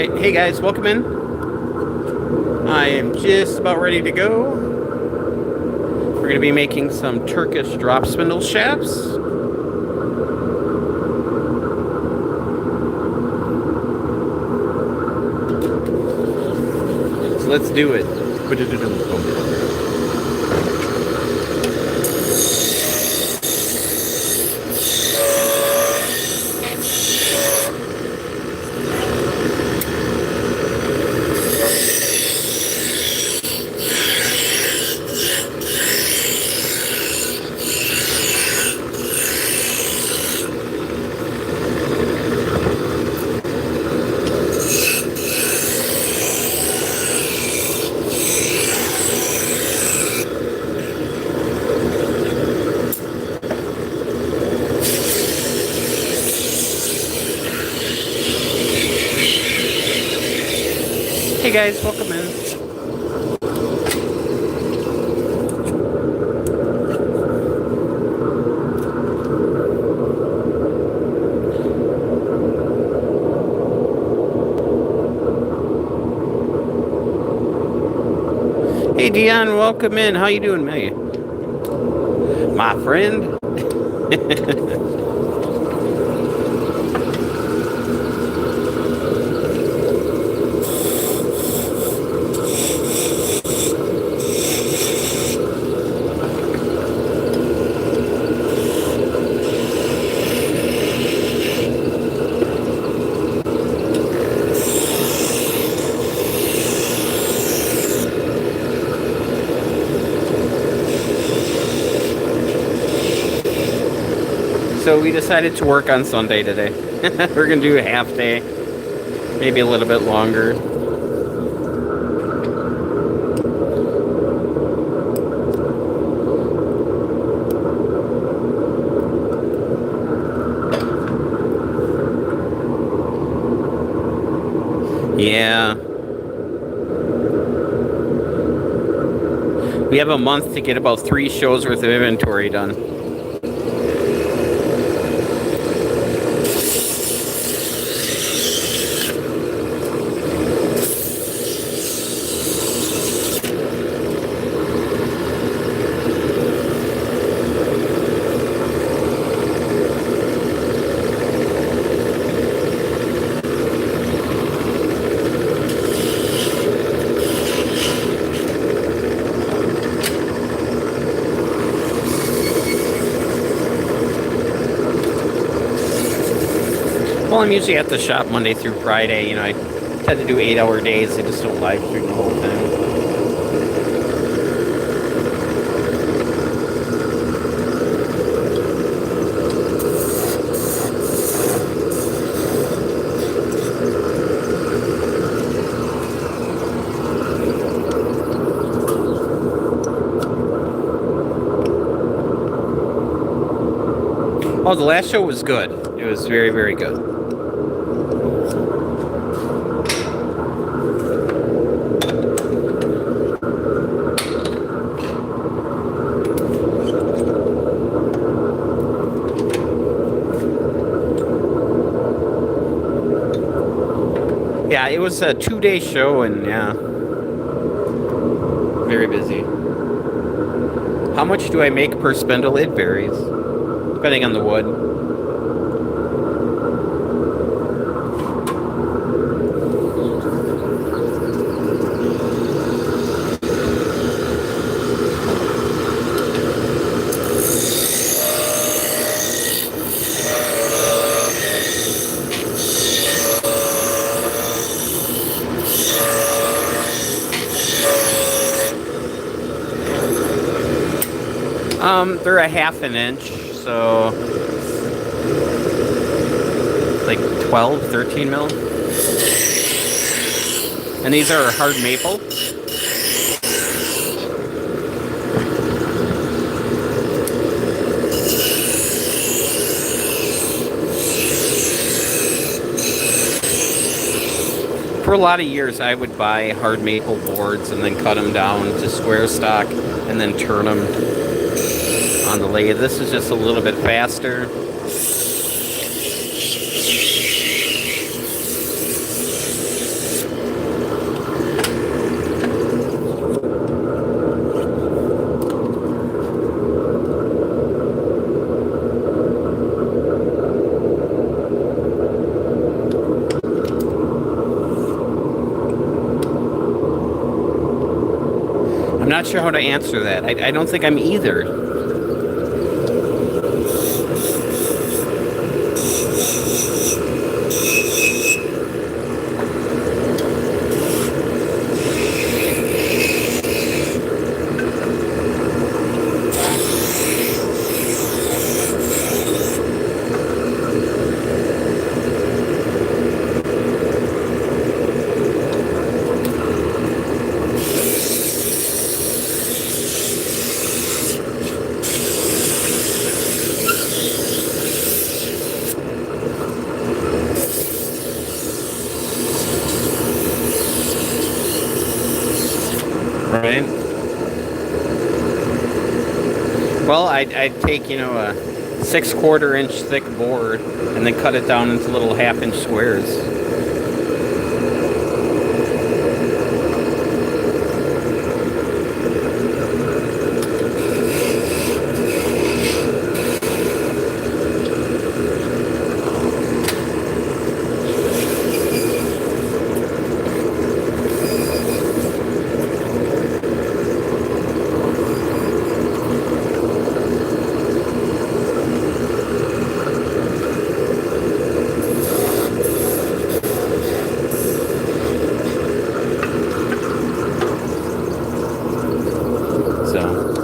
Alright, hey guys, welcome in. I am just about ready to go. We're going to be making some Turkish drop spindle shafts. So let's do it. Hey guys, welcome in. Hey Dion, welcome in. How you doing, May? My friend. So we decided to work on Sunday today. We're going to do a half day, maybe a little bit longer. Yeah. We have a month to get about 3 shows worth of inventory done. Well, I'm usually at the shop Monday through Friday. You know, I tend to do 8-hour days. I just don't live stream the whole time. Oh, the last show was good. It was very, very good. Yeah, it was a 2-day show, and yeah, very busy. How much do I make per spindle? It varies, depending on the wood. They're a 1/2 inch, so like 12, 13 mil. And these are hard maple. For a lot of years, I would buy hard maple boards and then cut them down to square stock and then turn them on the lathe. This is just a little bit faster. sure how to answer that. I don't think I'm either. Right? Well, I'd take, you know, a 6/4 inch thick board and then cut it down into little 1/2 inch squares.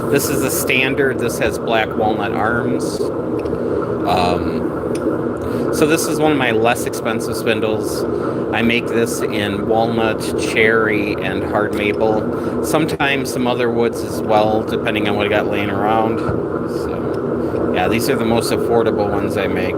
This is a standard. This has black walnut arms. So this is one of my less expensive spindles. I make this in walnut, cherry, and hard maple. Sometimes some other woods as well, depending on what I got laying around. So, yeah, these are the most affordable ones I make.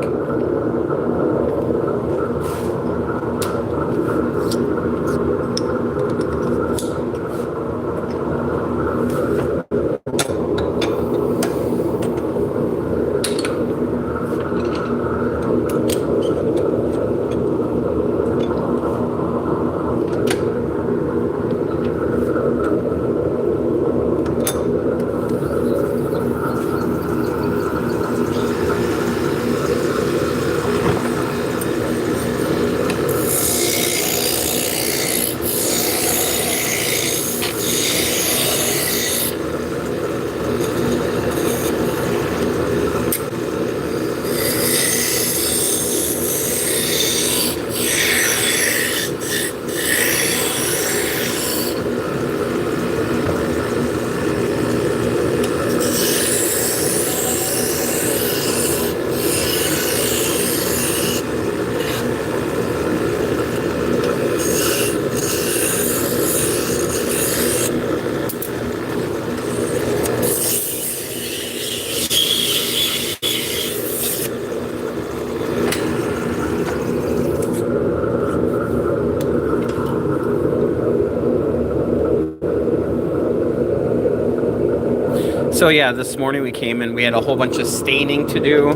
So yeah, this morning we came in, we had a whole bunch of staining to do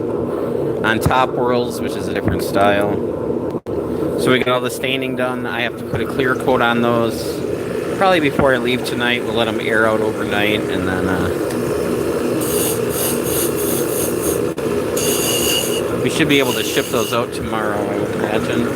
on top whorls, which is a different style. So we got all the staining done. I have to put a clear coat on those. Probably before I leave tonight, we'll let them air out overnight, and then we should be able to ship those out tomorrow, I would imagine.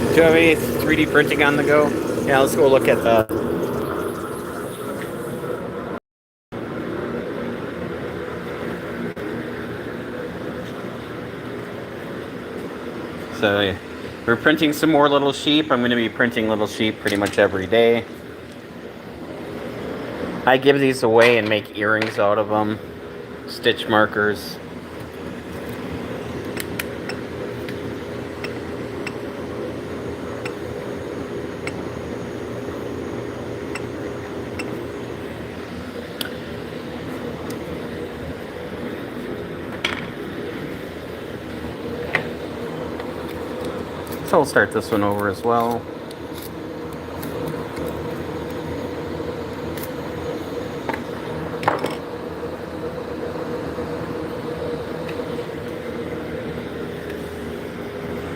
Do you have any 3D printing on the go? Yeah, let's go look at the... So yeah, we're printing some more little sheep. I'm going to be printing little sheep pretty much every day. I give these away and make earrings out of them, stitch markers. So we'll start this one over as well.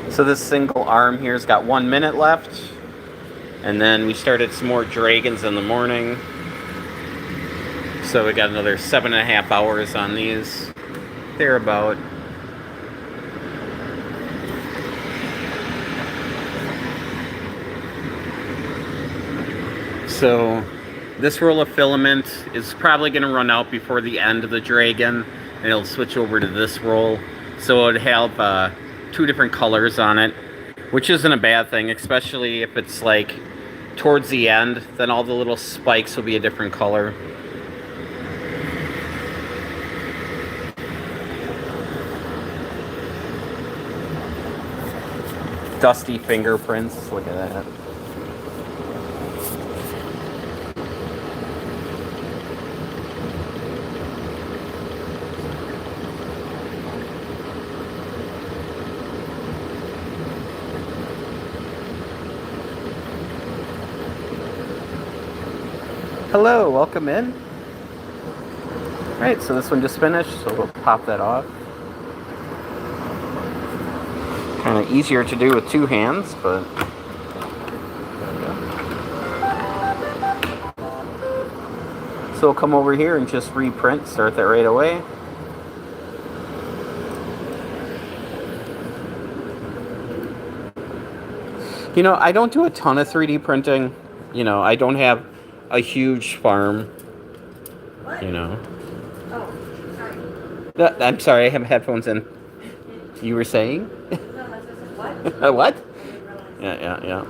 So this single arm here's got 1 minute left. And then we started some more dragons in the morning. So we got another 7.5 hours on these. They're about. So this roll of filament is probably going to run out before the end of the dragon. And it'll switch over to this roll. So it would have 2 different colors on it. Which isn't a bad thing, especially if it's like towards the end, then all the little spikes will be a different color. Dusty fingerprints, look at that. Hello, welcome in. Alright, so this one just finished, so we'll pop that off. Kind of easier to do with 2 hands, but there we go. So we'll come over here and just reprint, start that right away. You know, I don't do a ton of 3D printing. You know, I don't have a huge farm. What? You know. Oh, sorry. I'm sorry, I have headphones in. You were saying? No, that's just what? What? Yeah.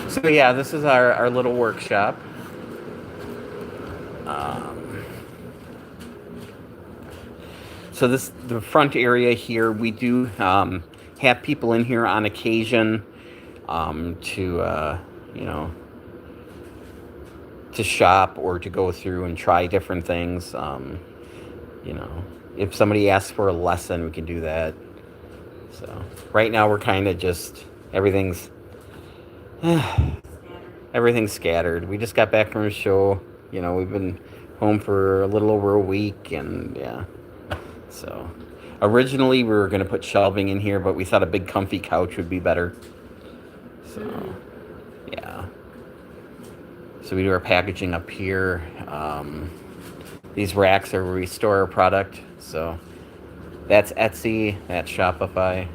So yeah, this is our little workshop. So the front area here, we do have people in here on occasion to you know, to shop or to go through and try different things. You know, if somebody asks for a lesson, we can do that. So right now we're kind of just everything's scattered. We just got back from a show. You know, we've been home for a little over a week, and yeah. So originally we were going to put shelving in here, but we thought a big comfy couch would be better. So yeah. So we do our packaging up here. These racks are where we store our product. So that's Etsy, that's Shopify.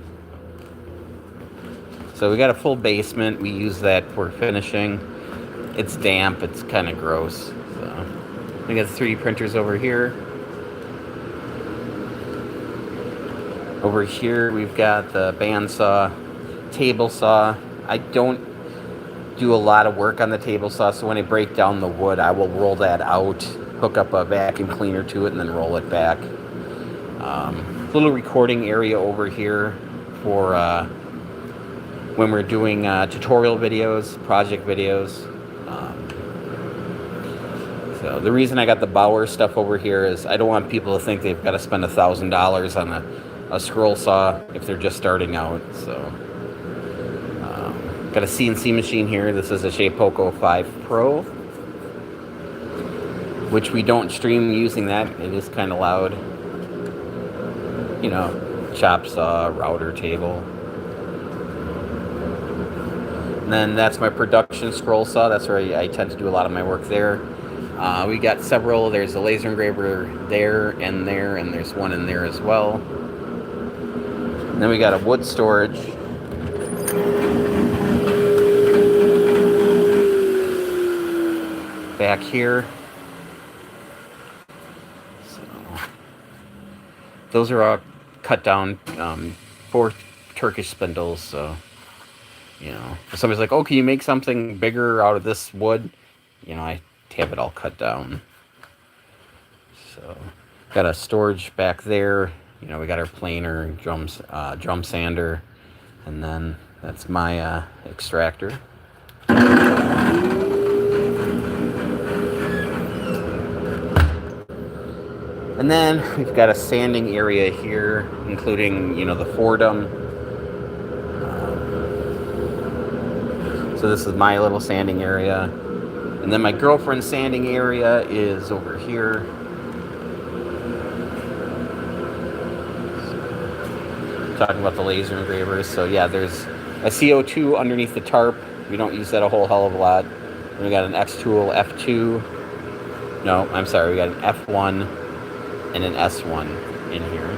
So we got a full basement. We use that for finishing. It's damp, it's kind of gross. So we got the 3D printers over here. Over here we've got the bandsaw, table saw. I don't do a lot of work on the table saw, so when I break down the wood, I will roll that out, hook up a vacuum cleaner to it, and then roll it back. Little recording area over here for when we're doing tutorial videos, project videos. So the reason I got the Bauer stuff over here is I don't want people to think they've got to spend $1,000 on a scroll saw if they're just starting out. So got a CNC machine here. This is a Shapeoko 5 Pro, which we don't stream using that. It is kind of loud. You know, chop saw, router table. And then that's my production scroll saw. That's where I tend to do a lot of my work there. We got several. There's a laser engraver there, and there's one in there as well. And then we got a wood storage. Back here. So those are all cut down for Turkish spindles. So, you know, if somebody's like, oh, can you make something bigger out of this wood? You know, I have it all cut down. So got a storage back there. You know, we got our planer, drum sander, and then that's my extractor. And then we've got a sanding area here, including, you know, the Fordham. So this is my little sanding area. And then my girlfriend's sanding area is over here. Talking about the laser engravers. So yeah, there's a CO2 underneath the tarp. We don't use that a whole hell of a lot. Then we got an X tool, F2. No, I'm sorry, we got an F1 and an S1 in here.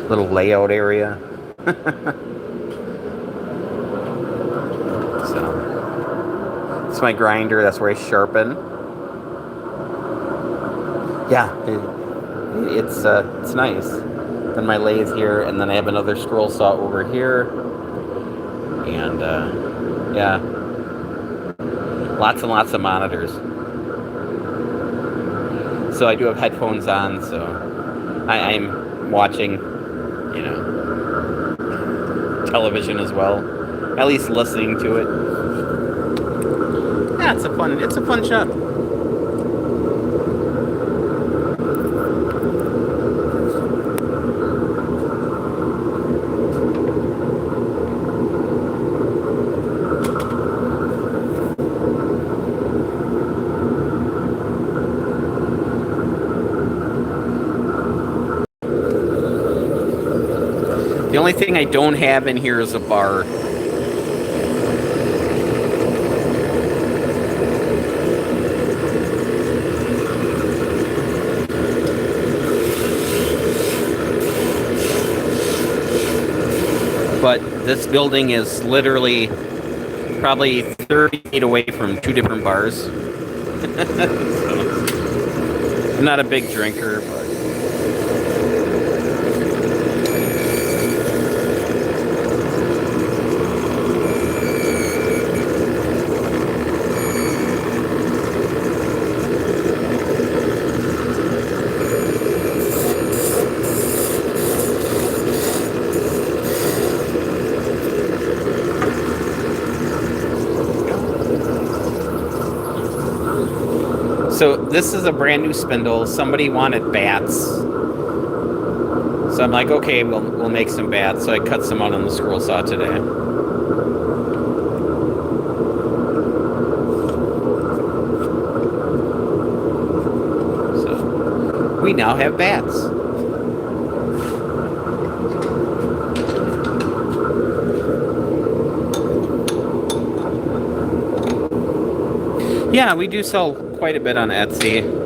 Little layout area. So it's my grinder. That's where I sharpen. Yeah, it's nice. Then my lathe here, and then I have another scroll saw over here, and yeah, lots and lots of monitors. So I do have headphones on, so I'm watching, you know, television as well, at least listening to it. Yeah, it's a fun shop. The only thing I don't have in here is a bar. But this building is literally probably 30 feet away from two different bars. So, I'm not a big drinker, but so this is a brand new spindle. Somebody wanted bats. So I'm like, okay, we'll make some bats. So I cut some out on the scroll saw today. So we now have bats. Yeah, we do sell quite a bit on Etsy.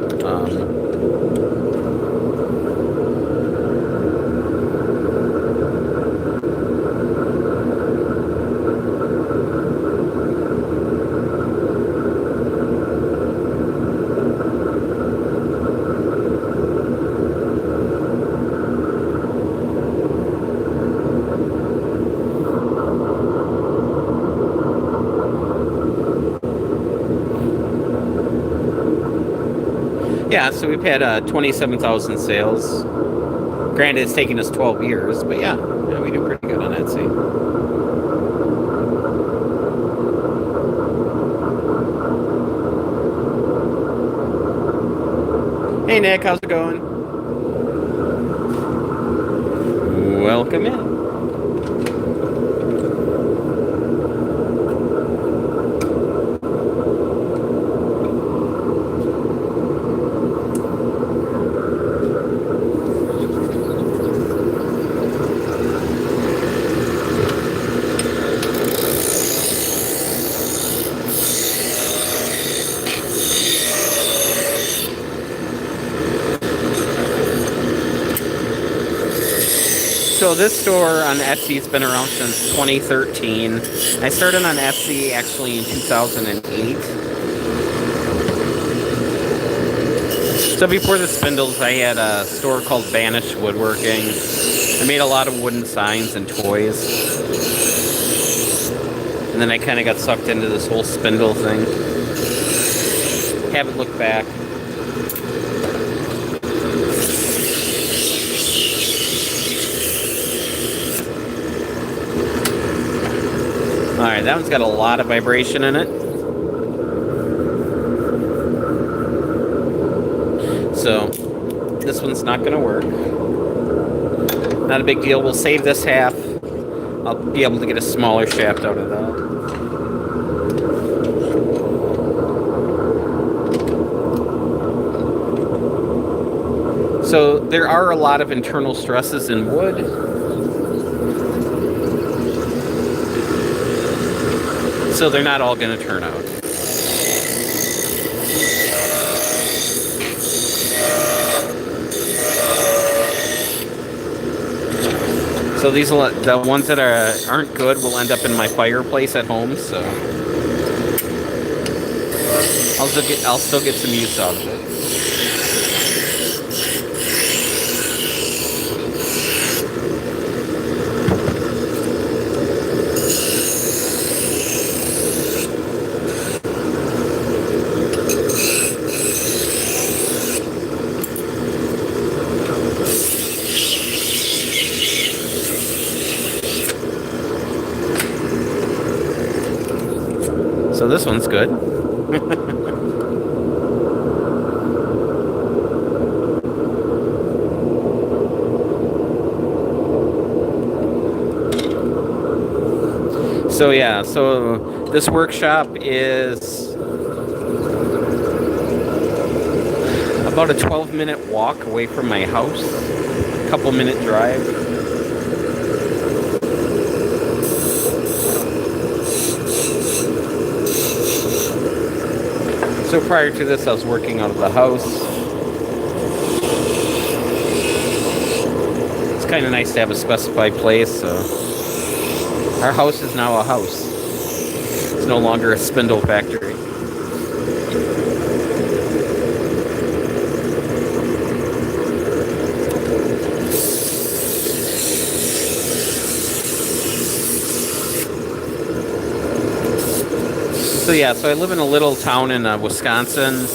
Yeah, so we've had 27,000 sales. Granted, it's taken us 12 years, but yeah, we do pretty good on Etsy. Hey Nick, how's it going? Welcome in. So this store on Etsy has been around since 2013. I started on Etsy actually in 2008. So before the Spindles, I had a store called Vanish Woodworking. I made a lot of wooden signs and toys. And then I kind of got sucked into this whole Spindle thing. Haven't looked back. Alright, that one's got a lot of vibration in it. So this one's not going to work. Not a big deal. We'll save this half. I'll be able to get a smaller shaft out of that. So there are a lot of internal stresses in wood. So they're not all going to turn out. So these, the ones that aren't good will end up in my fireplace at home, so I'll still get some use out of it. So this one's good. So yeah, so this workshop is about a 12-minute walk away from my house, a couple-minute drive. So prior to this, I was working out of the house. It's kind of nice to have a specified place, so our house is now a house. It's no longer a spindle factory. So yeah, so I live in a little town in Wisconsin,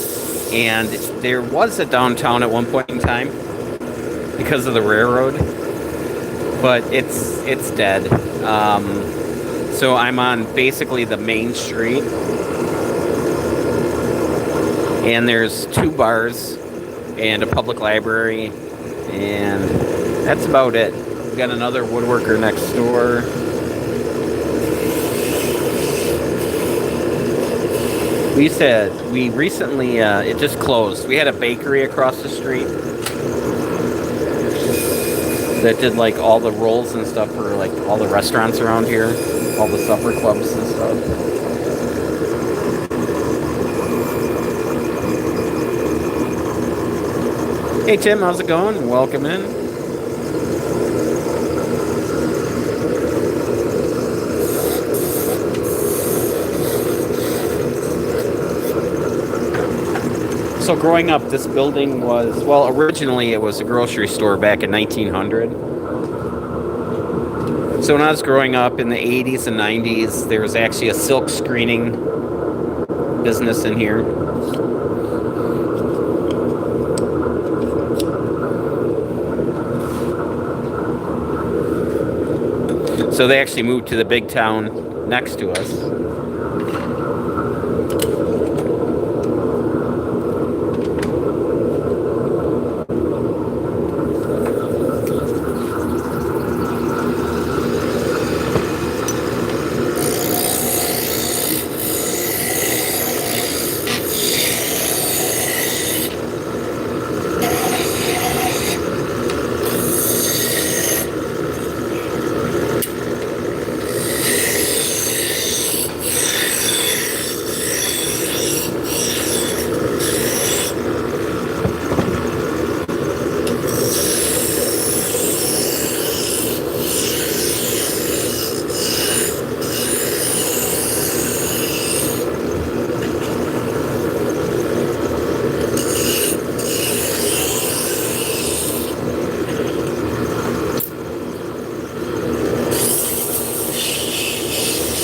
and there was a downtown at one point in time because of the railroad, but it's dead. So I'm on basically the main street, and there's 2 bars and a public library, and that's about it. We got another woodworker next door. We recently, it just closed. We had a bakery across the street that did like all the rolls and stuff for like all the restaurants around here, all the supper clubs and stuff. Hey Tim, how's it going? Welcome in. So growing up, this building was, well, originally it was a grocery store back in 1900. So when I was growing up in the 80s and 90s, there was actually a silk screening business in here. So they actually moved to the big town next to us.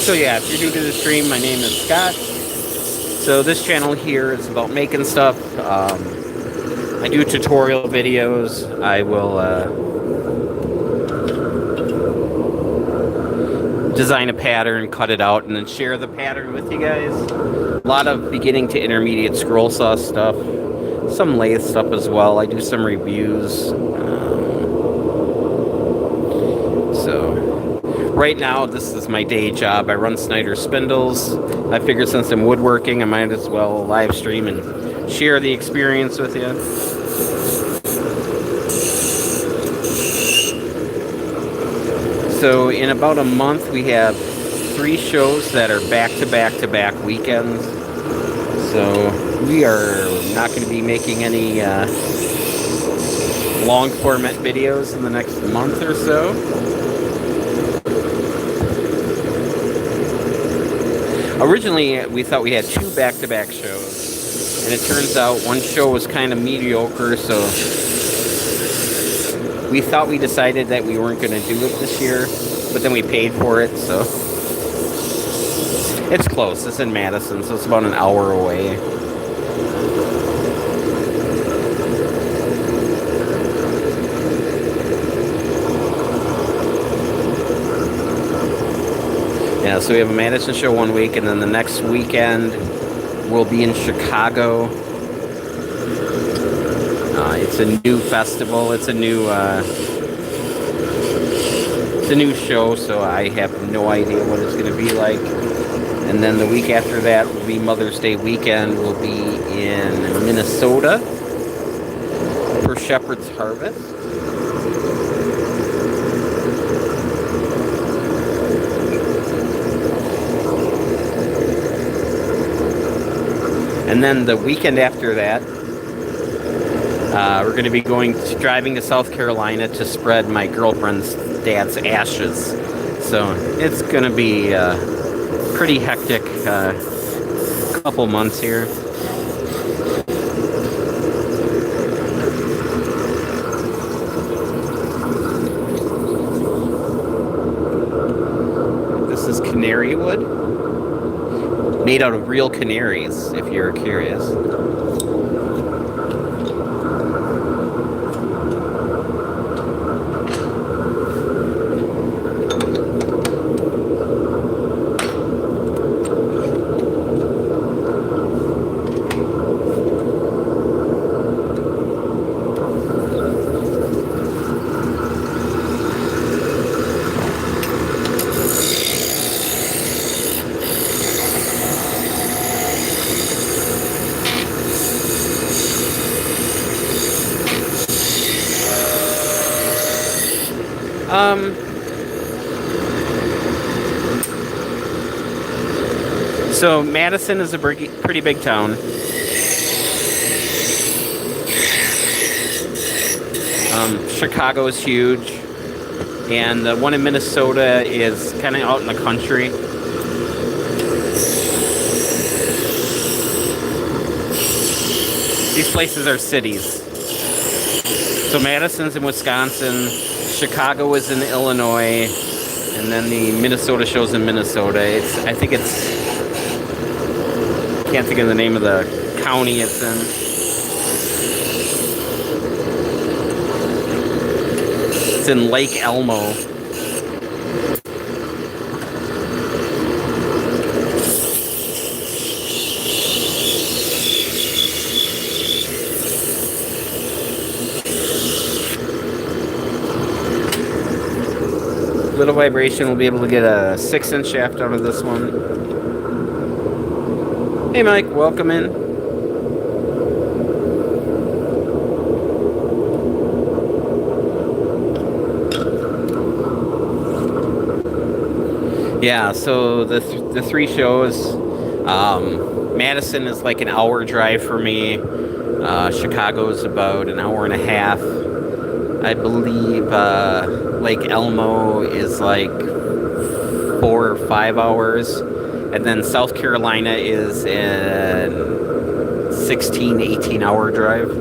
So yeah, if you're new to the stream, my name is Scott. So this channel here is about making stuff. I do tutorial videos. I will design a pattern, cut it out, and then share the pattern with you guys. A lot of beginning to intermediate scroll saw stuff. some lathe stuff as well. I do some reviews. So right now, this is my day job. I run Snyder Spindles. I figured since I'm woodworking, I might as well live stream and share the experience with you. So in about a month, we have 3 shows that are back-to-back-to-back weekends. So we are not going to be making any long format videos in the next month or so. Originally, we thought we had 2 back-to-back shows, and it turns out one show was kind of mediocre, so we thought we decided that we weren't going to do it this year, but then we paid for it, so it's close. It's in Madison, so it's about an hour away. Yeah, so we have a Madison show one week, and then the next weekend we'll be in Chicago. It's a new festival. It's a new show, so I have no idea what it's going to be like. And then the week after that will be Mother's Day weekend. We'll be in Minnesota for Shepherd's Harvest. And then the weekend after that, we're going to be driving to South Carolina to spread my girlfriend's dad's ashes. So it's going to be a pretty hectic couple months here. This is canary wood, made out of real canaries, if you're curious. So Madison is a pretty big town. Chicago is huge, and the one in Minnesota is kind of out in the country. These places are cities. So Madison's in Wisconsin, Chicago is in Illinois, and then the Minnesota show's in Minnesota. I can't think of the name of the county it's in. It's in Lake Elmo. Little vibration, we'll be able to get a 6-inch shaft out of this one. Hey Mike, welcome in. Yeah, so the 3 shows, Madison is like an hour drive for me. Chicago is about an hour and a half. I believe Lake Elmo is like 4 or 5 hours. And then South Carolina is a 16, 18-hour drive.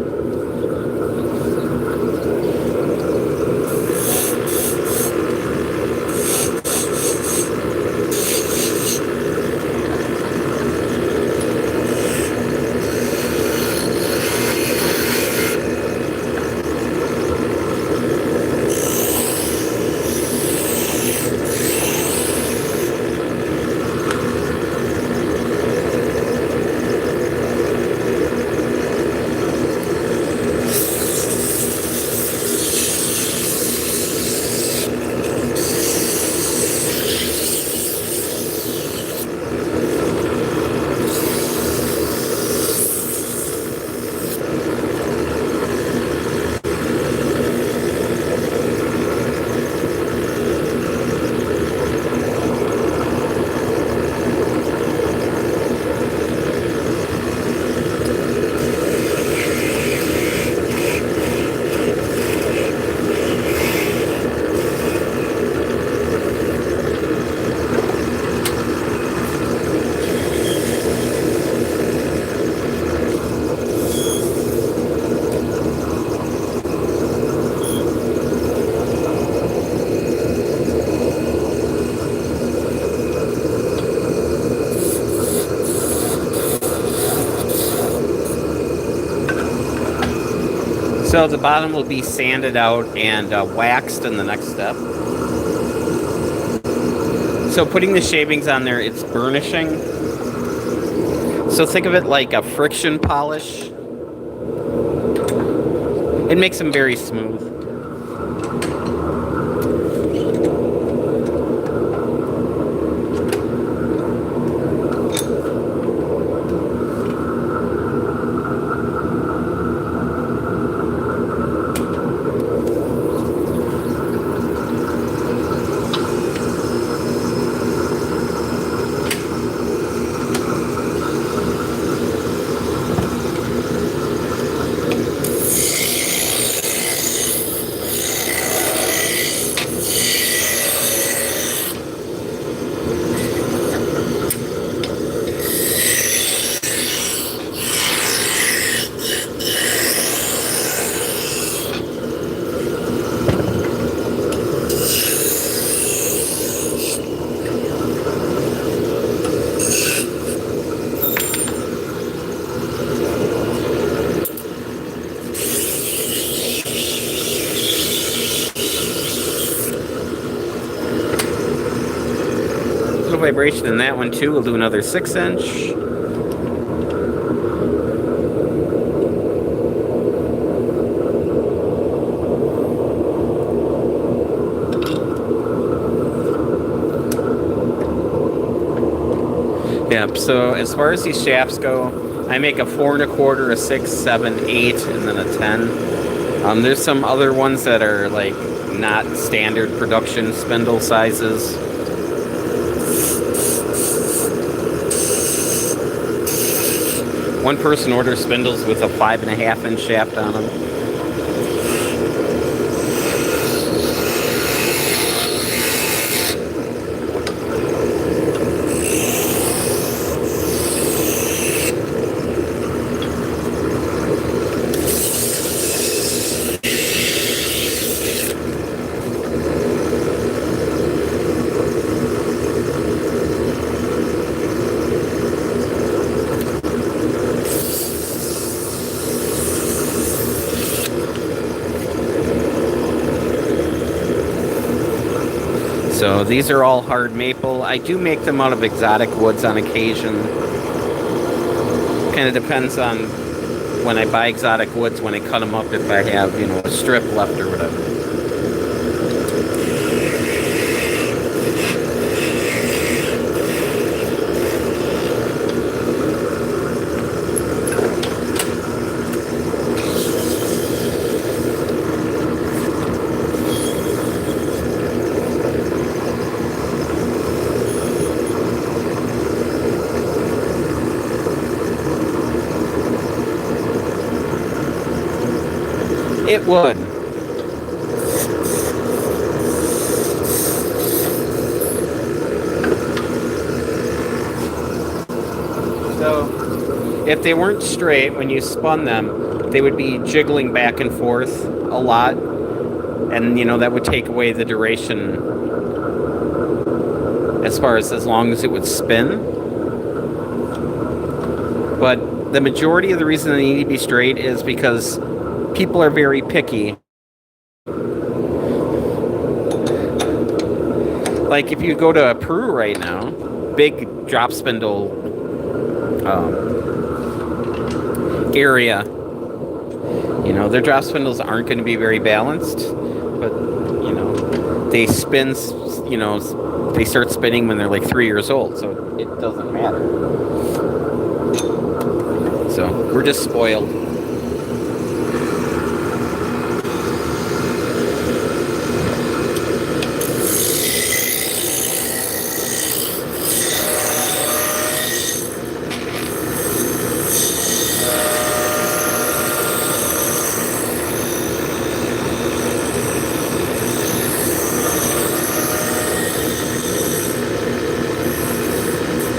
So the bottom will be sanded out and waxed in the next step. So putting the shavings on there, it's burnishing. So think of it like a friction polish. It makes them very smooth. Vibration in that one too. We'll do another 6-inch. Yep, so as far as these shafts go, I make a 4 1/4, a 6, 7, 8, and then a 10. There's some other ones that are like not standard production spindle sizes. One person orders spindles with a 5 1/2-inch shaft on them. So these are all hard maple. I do make them out of exotic woods on occasion. Kind of depends on when I buy exotic woods, when I cut them up, if I have, you know, a strip left or whatever. It would. So, if they weren't straight, when you spun them, they would be jiggling back and forth a lot. And, you know, that would take away the duration as long as it would spin. But the majority of the reason they need to be straight is because people are very picky. Like if you go to Peru right now, big drop spindle area, you know, their drop spindles aren't going to be very balanced, but, you know, they spin, you know, they start spinning when they're like 3 years old, so it doesn't matter. So we're just spoiled.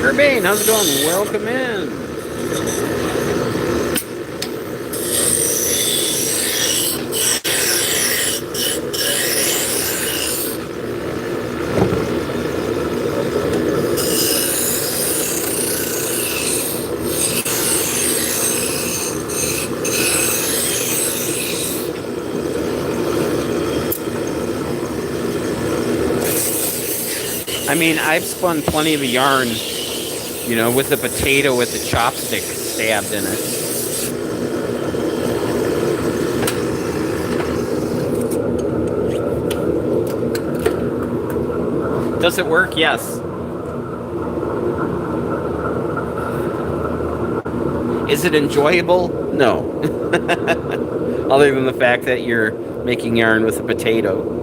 Urbane, how's it going? Welcome in. I mean, I've spun plenty of yarn, you know, with the potato with the chopstick stabbed in it. Does it work? Yes. Is it enjoyable? No. Other than the fact that you're making yarn with a potato.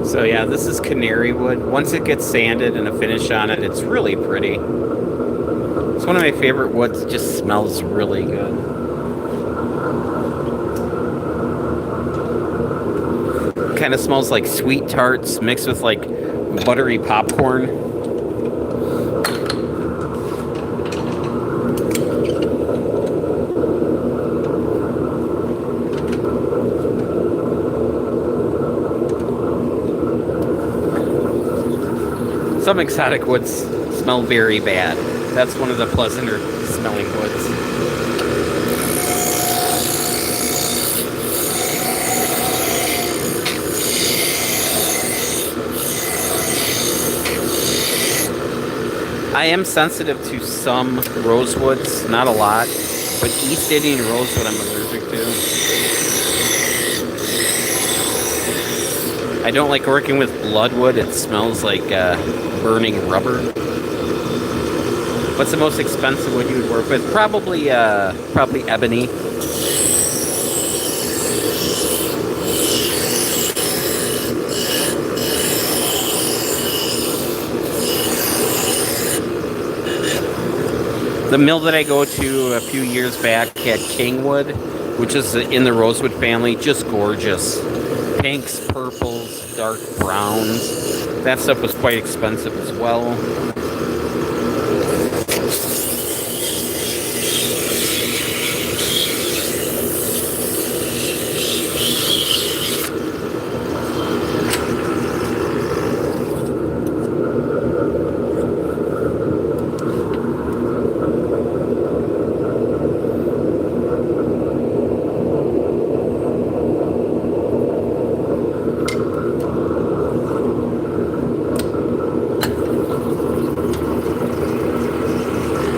So yeah, this is canary wood. Once it gets sanded and a finish on it, it's really pretty. It's one of my favorite woods. It just smells really good. Kind of smells like sweet tarts mixed with like buttery popcorn. Some exotic woods smell very bad. That's one of the pleasanter smelling woods. I am sensitive to some rosewoods, not a lot, but East Indian rosewood I'm allergic to. I don't like working with bloodwood. It smells like burning rubber. What's the most expensive wood you would work with? Probably ebony. The mill that I go to a few years back had kingwood, which is in the rosewood family, just gorgeous. Pinks, purples, dark browns. That stuff was quite expensive as well.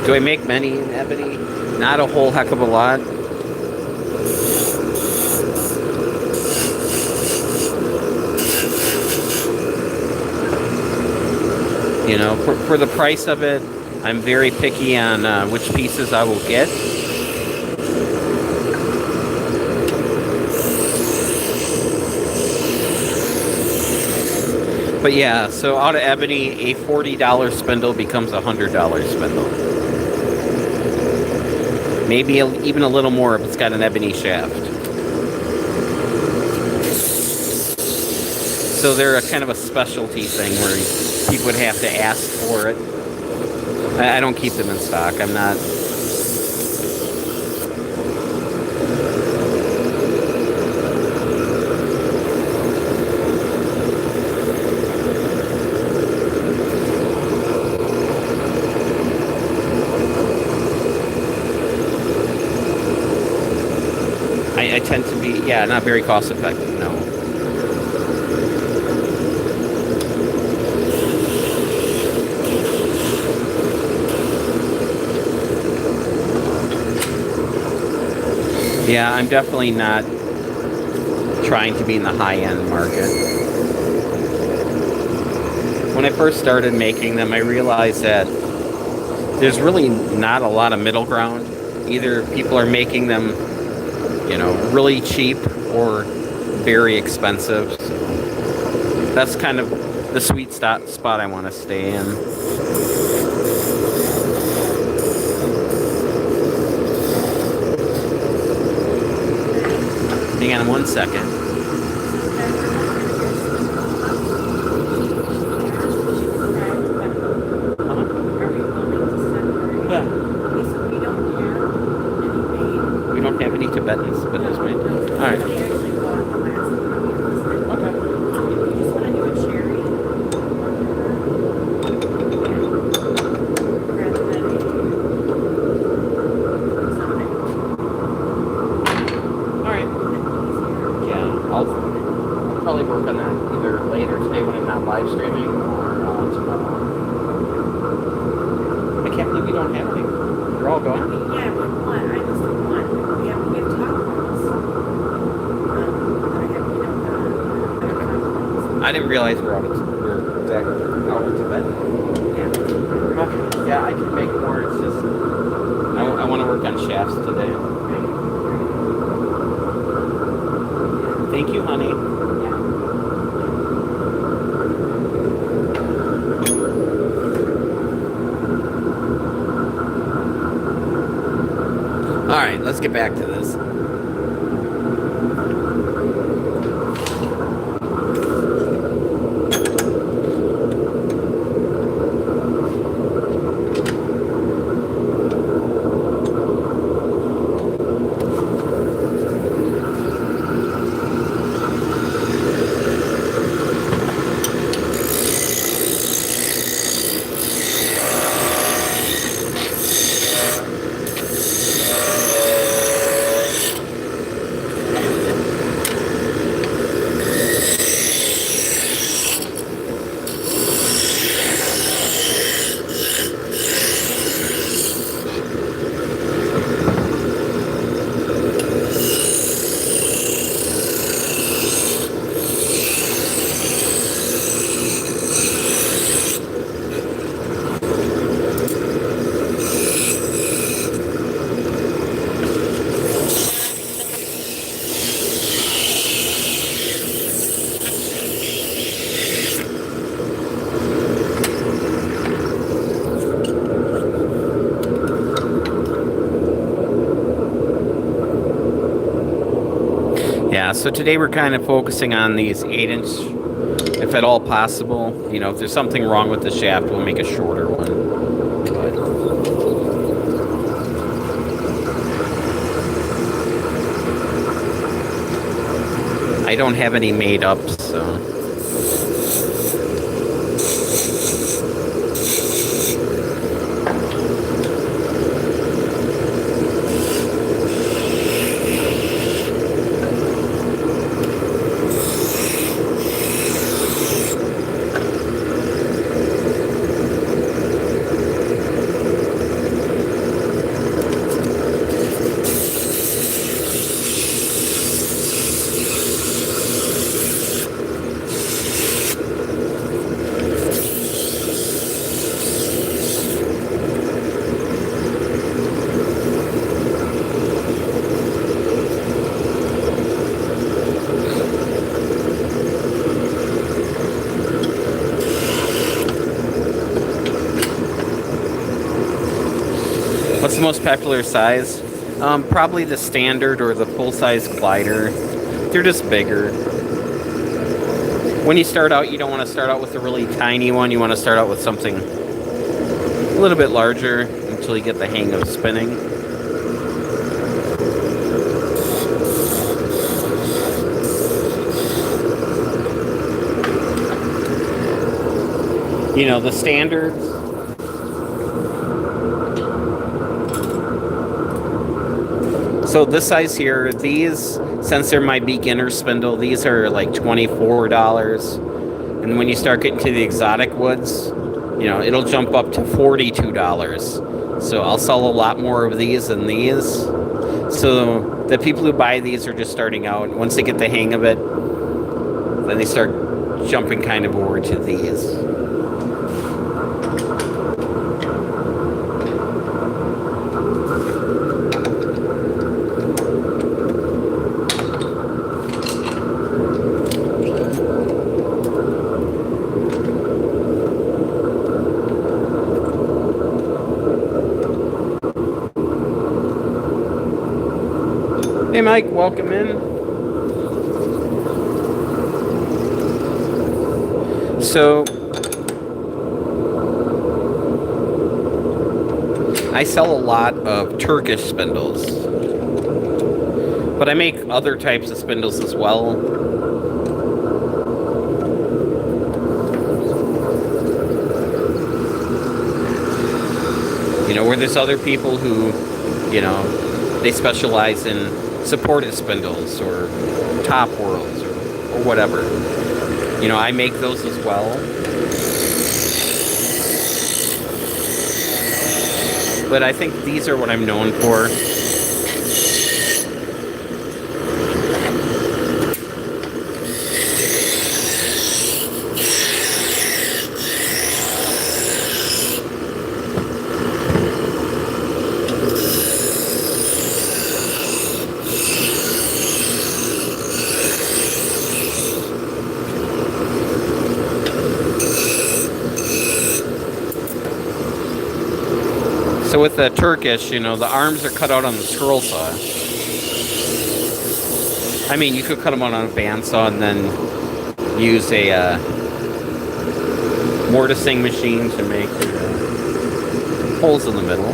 Do I make many in ebony? Not a whole heck of a lot. You know, for the price of it, I'm very picky on which pieces I will get. But yeah, so out of ebony, a $40 spindle becomes a $100 spindle. Maybe even a little more if it's got an ebony shaft. So they're a kind of a specialty thing where people would have to ask for it. I don't keep them in stock. I'm not be, yeah, not very cost effective, no. Yeah, I'm definitely not trying to be in the high-end market. When I first started making them, I realized that there's really not a lot of middle ground. Either people are making them, you know, really cheap or very expensive. So that's kind of the sweet spot I want to stay in. Hang on 1 second. Yeah. We don't have any Tibetans, but that's right. All right. I'll probably work on that either later today when I'm not live streaming or tomorrow. I can't believe you don't have any. They're all gone. Yeah, one. I just did one. We have top ones. I didn't realize we're out of Tibet. Yeah, I can make more. It's just I want to work on shafts today. Thank you, honey. All right, let's get back to this. Yeah, so today we're kind of focusing on these 8-inch, if at all possible. You know, if there's something wrong with the shaft, we'll make a shorter one. But I don't have any made up, so. What's the most popular size? Probably the standard or the full-size glider. They're just bigger. When you start out, you don't want to start out with a really tiny one. You want to start out with something a little bit larger until you get the hang of spinning. You know, the standards. So this size here, these, since they're my beginner spindle, these are like $24. And when you start getting to the exotic woods, you know, it'll jump up to $42. So I'll sell a lot more of these than these. So the people who buy these are just starting out. Once they get the hang of it, then they start jumping kind of over to these. Hey Mike, welcome in. So, I sell a lot of Turkish spindles, but I make other types of spindles as well. You know, where there's other people who, you know, they specialize in supported spindles or top whirls or whatever. You know, I make those as well. But I think these are what I'm known for. So with the Turkish, you know, the arms are cut out on the scroll saw. I mean, you could cut them out on a bandsaw and then use a mortising machine to make holes in the middle.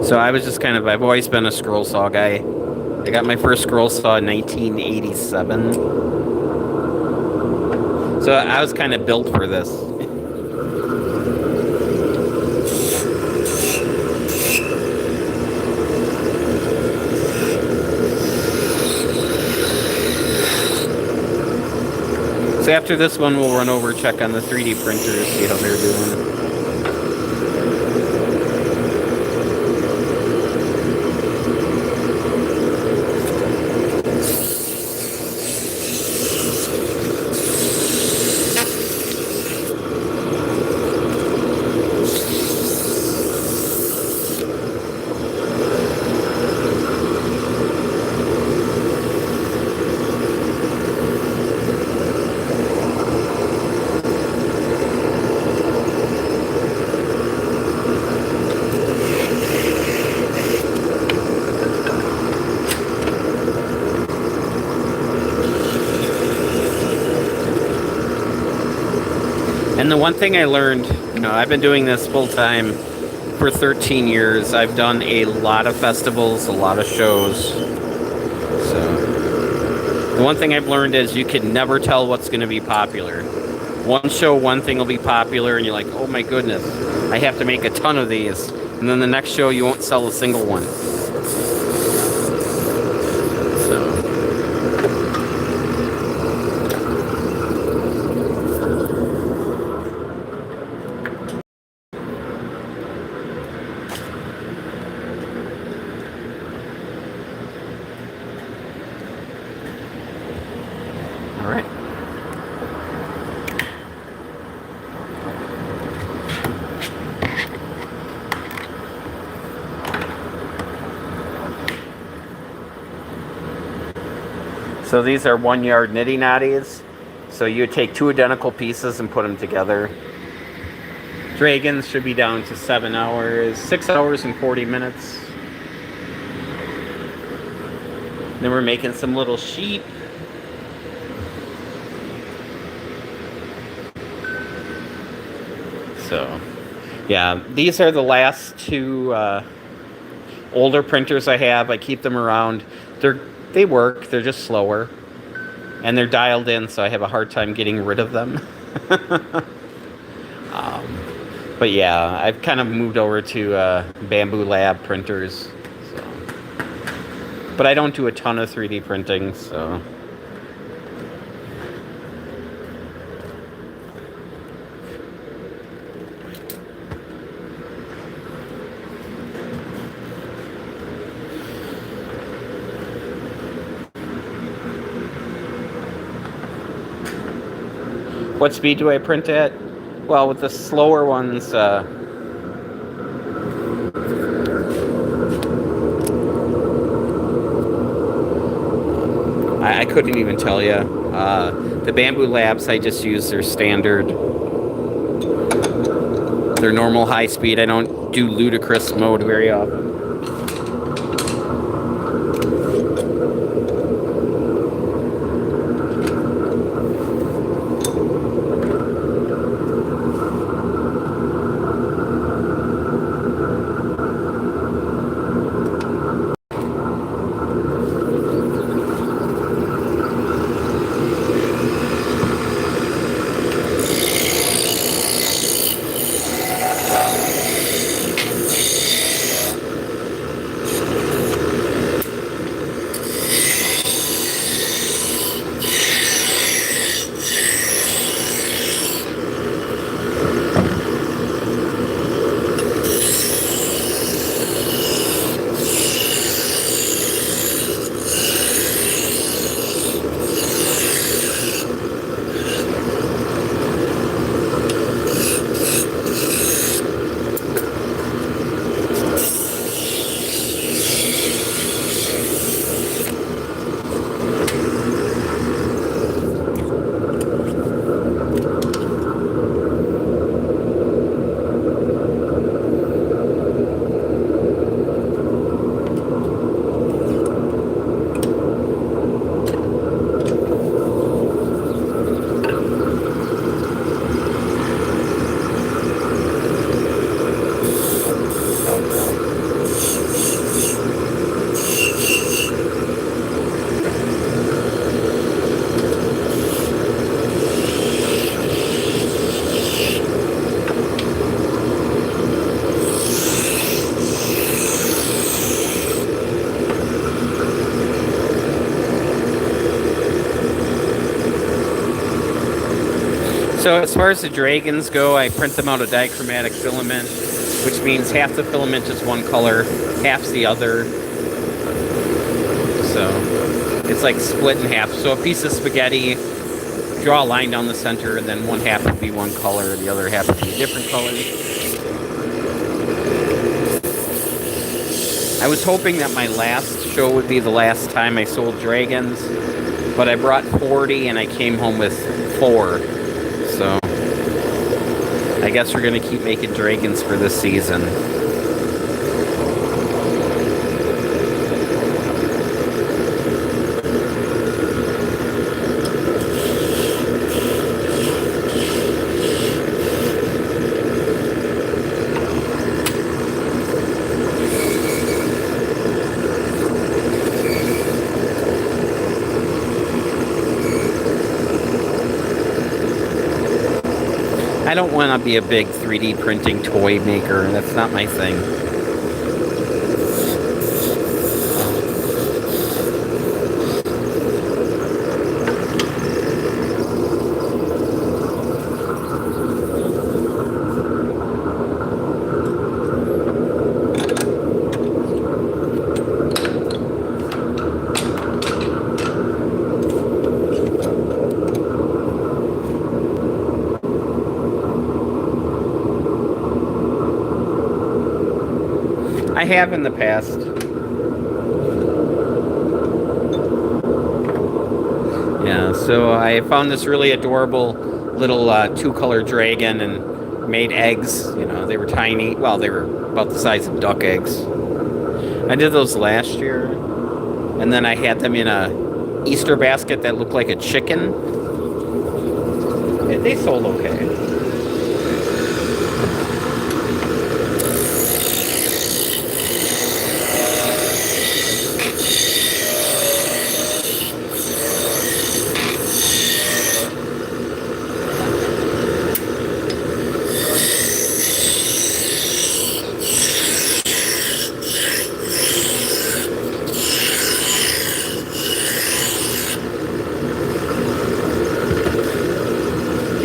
So I was just kind of, I've always been a scroll saw guy. I got my first scroll saw in 1987. So I was kind of built for this. So after this one, we'll run over, check on the 3D printers, see how they're doing. And the one thing I learned, you know, I've been doing this full time for 13 years. I've done a lot of festivals, a lot of shows. So the one thing I've learned is you can never tell what's going to be popular. One show, one thing will be popular, and you're like, oh my goodness, I have to make a ton of these. And then the next show, you won't sell a single one. So these are 1 yard nitty knotties. So you would take two identical pieces and put them together. Dragons should be down to 7 hours, 6 hours and 40 minutes. Then we're making some little sheep. So, yeah, these are the last two older printers I have. I keep them around. They work. They're just slower. And they're dialed in, so I have a hard time getting rid of them. But yeah, I've kind of moved over to Bamboo Lab printers. So. But I don't do a ton of 3D printing, so... What speed do I print at? Well, with the slower ones, I couldn't even tell you. The Bamboo Labs, I just use their standard, their normal high speed. I don't do ludicrous mode very often. So as far as the dragons go, I print them out of dichromatic filament, which means half the filament is one color, half's the other. So it's like split in half. So a piece of spaghetti, draw a line down the center, and then one half would be one color, the other half would be a different color. I was hoping that my last show would be the last time I sold dragons, but I brought 40 and I came home with 4. So I guess we're going to keep making dragons for this season. I don't want to be a big 3D printing toy maker. That's not my thing. I have in the past. Yeah, so I found this really adorable little 2-color dragon and made eggs. You know, they were tiny. Well, they were about the size of duck eggs. I did those last year. And then I had them in a Easter basket that looked like a chicken. They sold okay.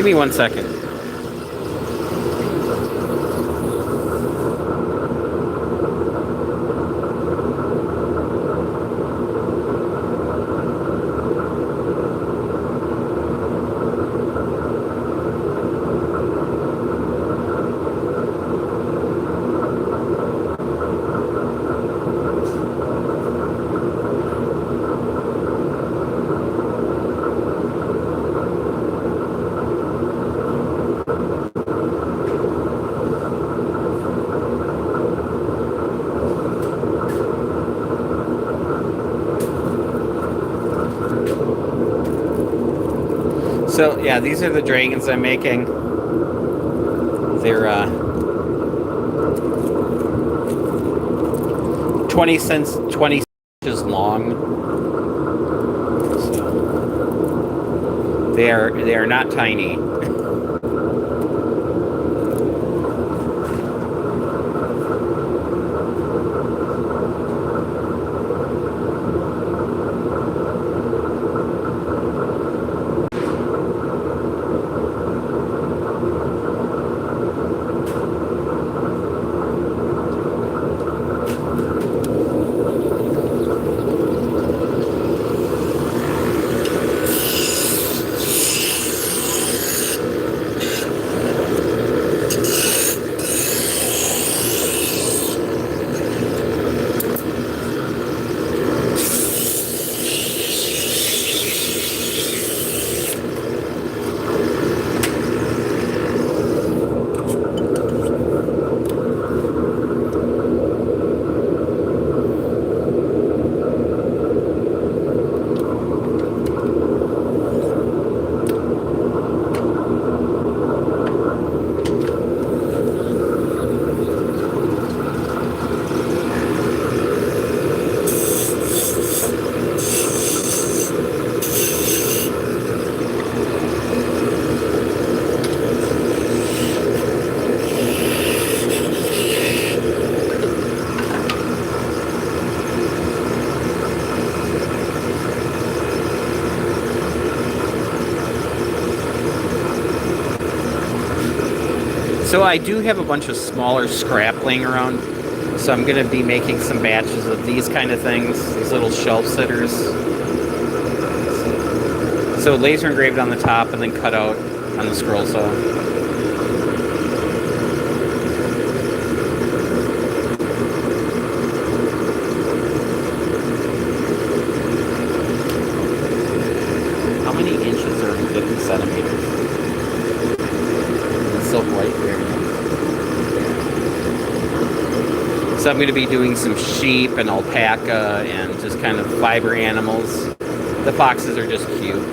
Give me 1 second. So, yeah, these are the dragons I'm making. They're 20 inches long. So they are not tiny. So I do have a bunch of smaller scrap laying around. So I'm going to be making some batches of these kind of things, these little shelf sitters. So laser engraved on the top and then cut out on the scroll saw. How many inches are in 50 centimeters? It's so bright there. So I'm going to be doing some sheep and alpaca and just kind of fiber animals. The foxes are just cute.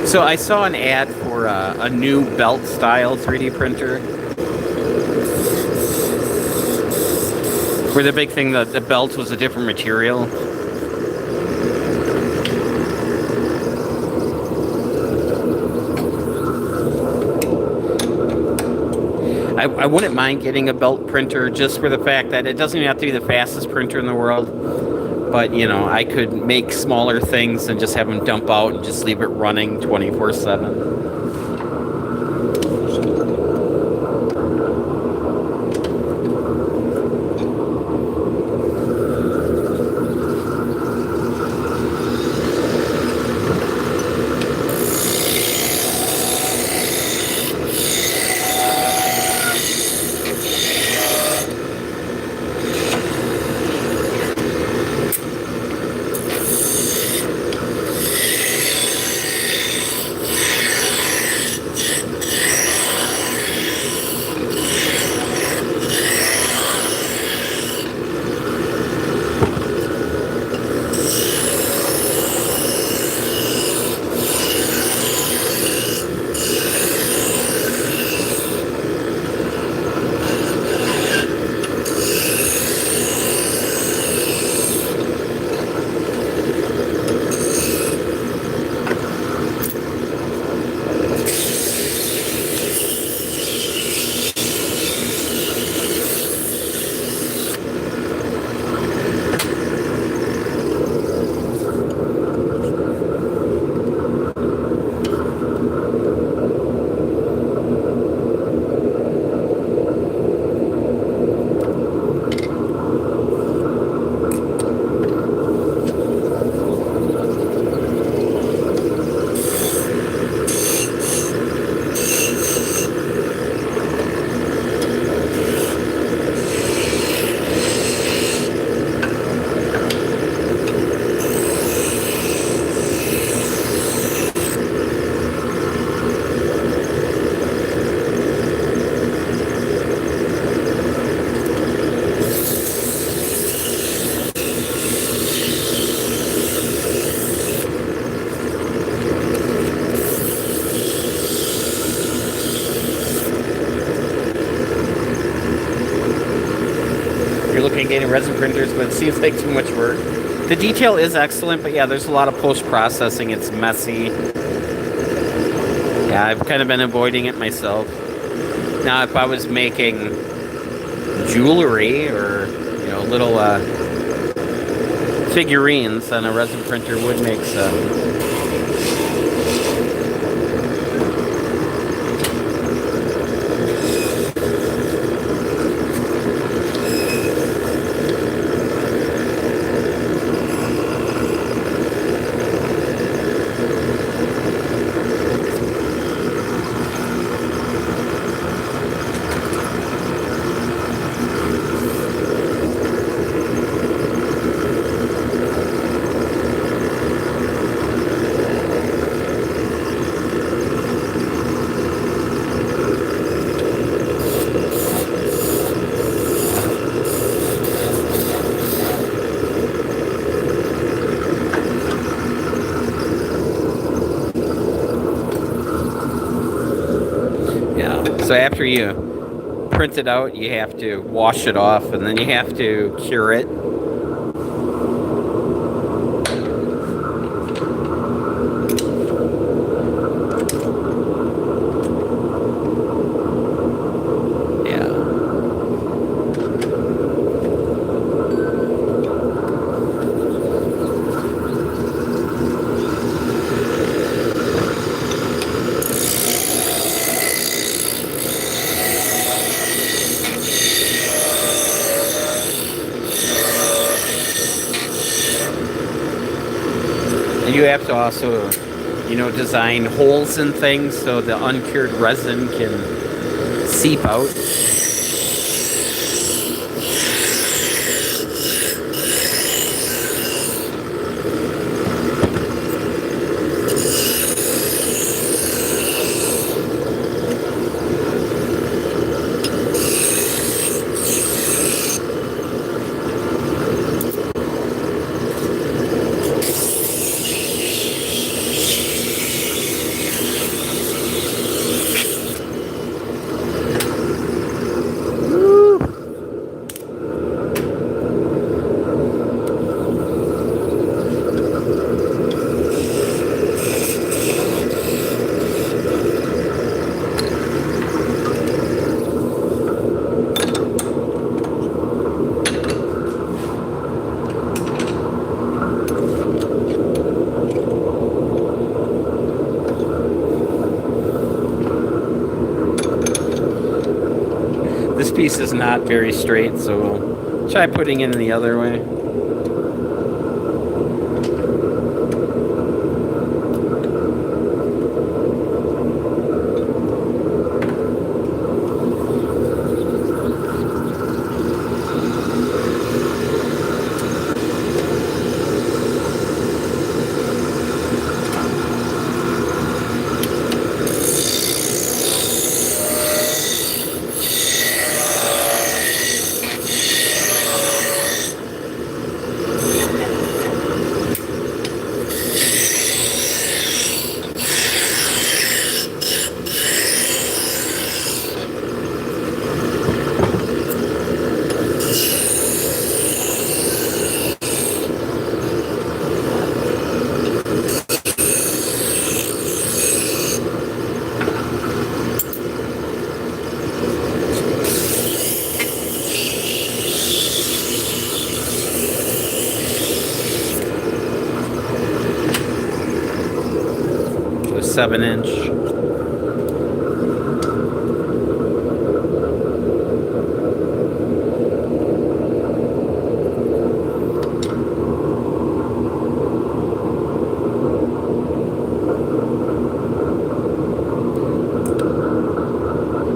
So I saw an ad for a new belt style 3D printer. Where the big thing, the belt was a different material. I wouldn't mind getting a belt printer just for the fact that it doesn't even have to be the fastest printer in the world. But, you know, I could make smaller things and just have them dump out and just leave it running 24/7. investigating resin printers, but it seems like too much work. The detail is excellent, but yeah, there's a lot of post-processing. It's messy. Yeah, I've kind of been avoiding it myself. Now, if I was making jewelry or, you know, little figurines, then a resin printer would make sense. So after you print it out, you have to wash it off, and then you have to cure it. You have to also, you know, design holes in things so the uncured resin can seep out. This piece is not very straight, so we'll try putting it in the other way. A 7-inch.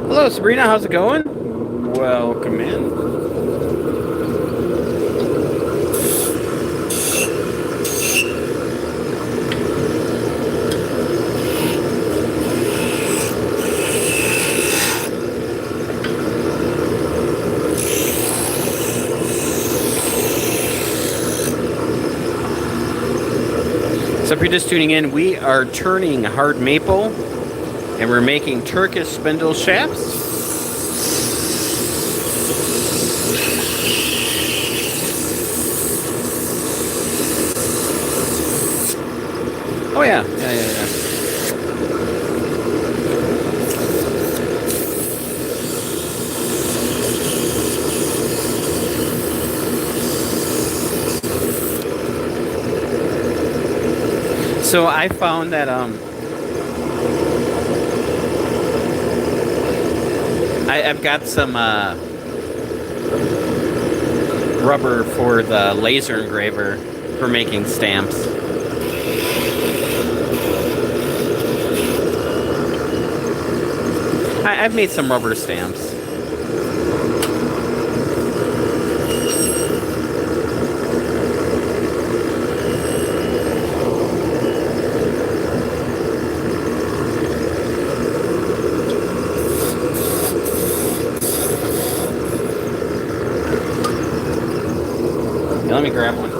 Hello, Sabrina. How's it going? Welcome in. So if you're just tuning in, we are turning hard maple and we're making Turkish spindle shafts. Oh yeah, yeah. So I found that I've got some rubber for the laser engraver for making stamps. I've made some rubber stamps. Yeah, let me grab one.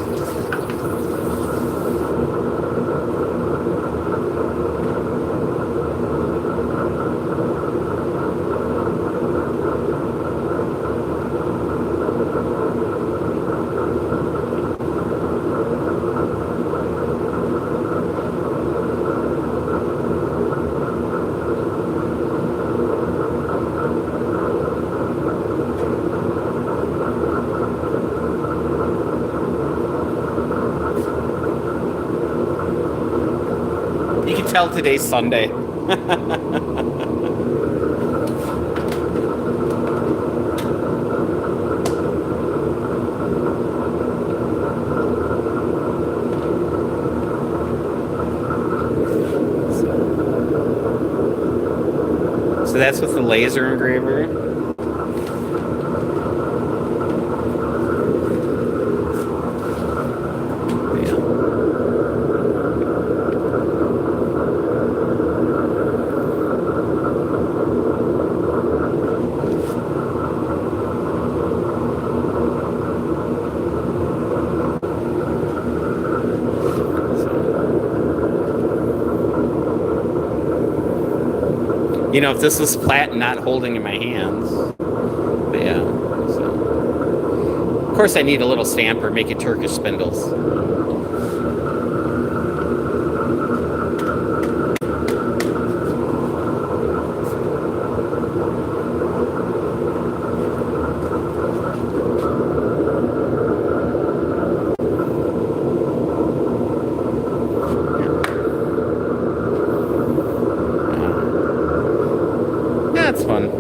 You can tell today's Sunday. So that's with the laser engraver. You know, if this was flat and not holding in my hands. But yeah. So. Of course, I need a little stamper, making Turkish spindles. Yeah, it's fun.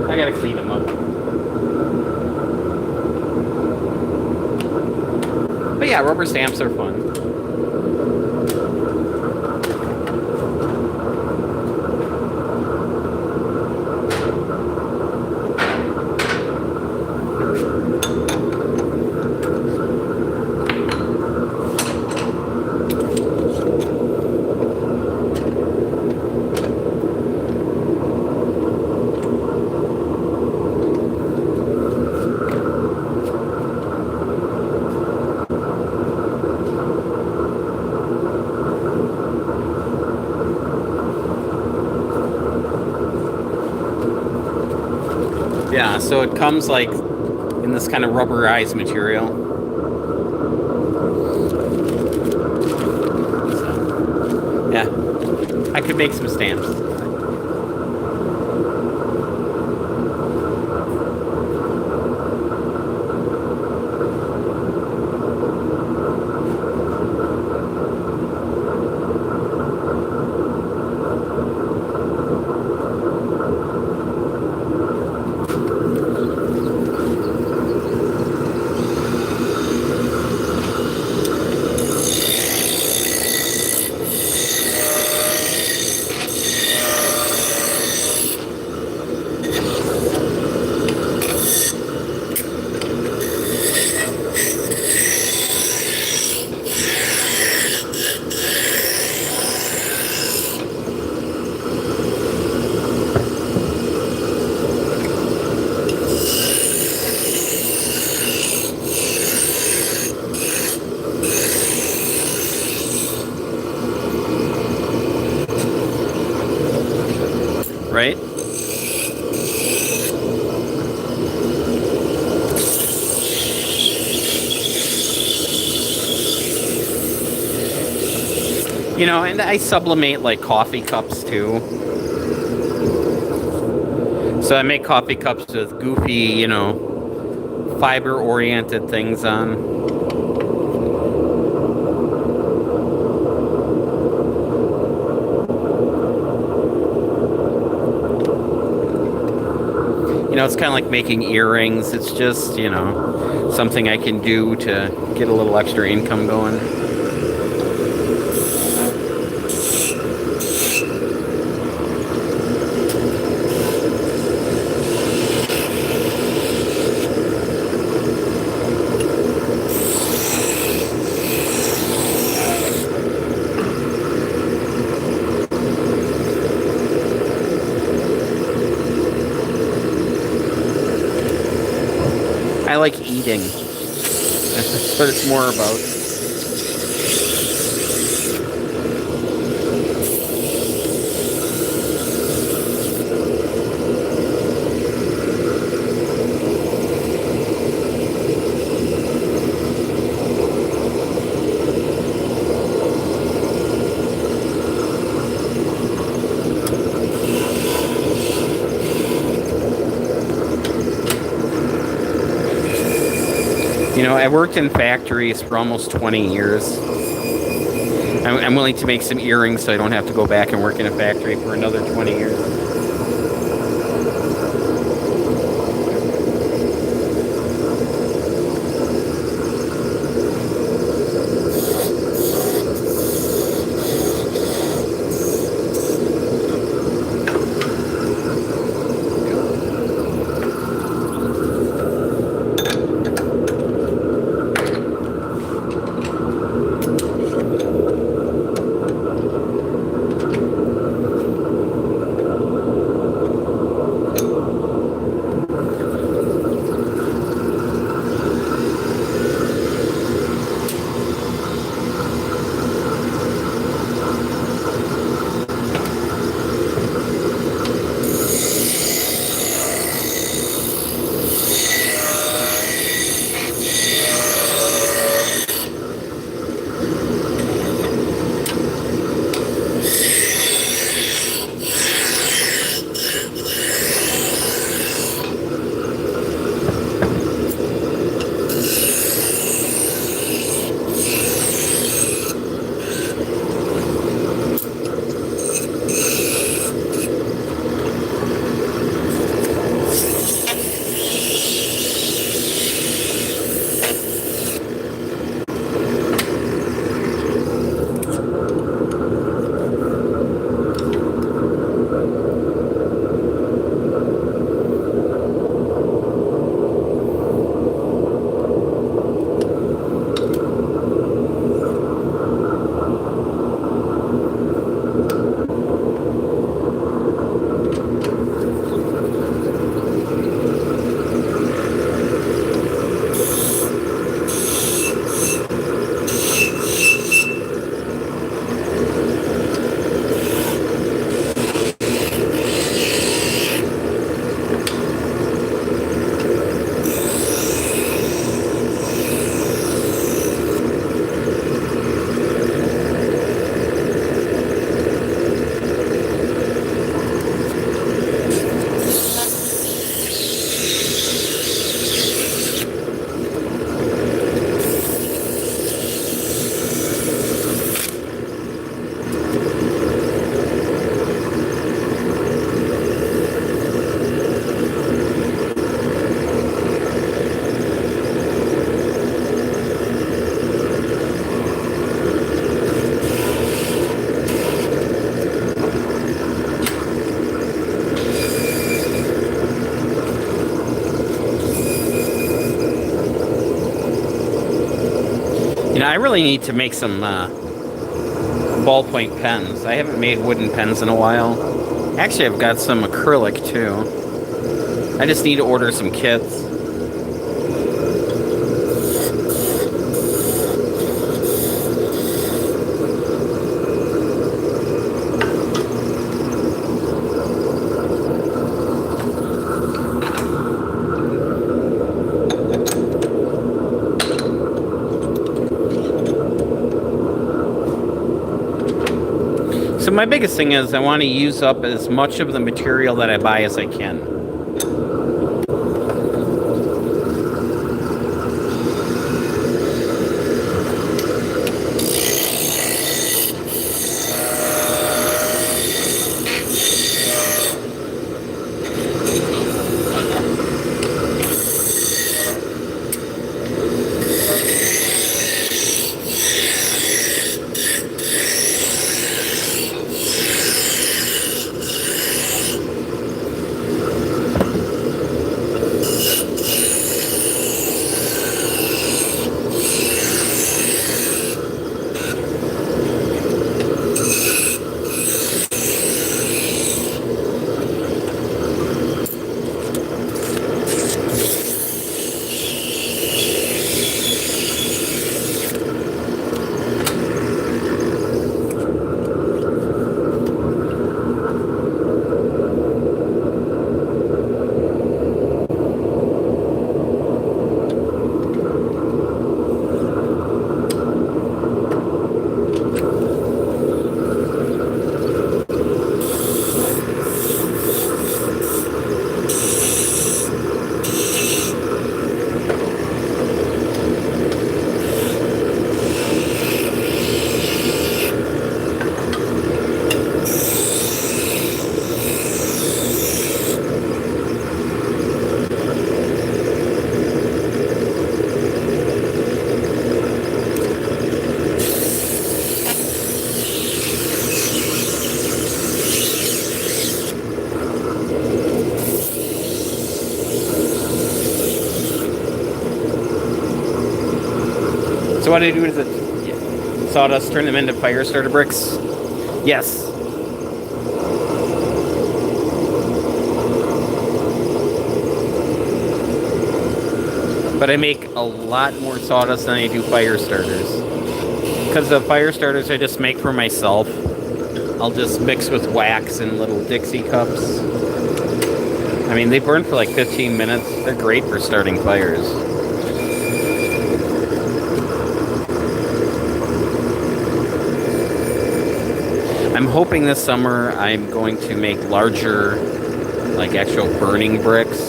I gotta clean them up. But yeah, rubber stamps are fun. Yeah, so it comes like in this kind of rubberized material. So, yeah, I could make some stamps. right? You know, and I sublimate like coffee cups too. So I make coffee cups with goofy, you know, fiber-oriented things on. You know, it's kind of like making earrings. It's just, you know, something I can do to get a little extra income going. I like eating. That's what it's more about. You know, I worked in factories for almost 20 years. I'm willing to make some earrings so I don't have to go back and work in a factory for another 20 years. You know, I really need to make some ballpoint pens. I haven't made wooden pens in a while. Actually, I've got some acrylic too. I just need to order some kits. So my biggest thing is I want to use up as much of the material that I buy as I can. So what do I do with the sawdust? Turn them into fire starter bricks? Yes. But I make a lot more sawdust than I do fire starters. Because the fire starters I just make for myself. I'll just mix with wax in little Dixie cups. I mean, they burn for like 15 minutes. They're great for starting fires. I'm hoping this summer I'm going to make larger, like actual burning bricks.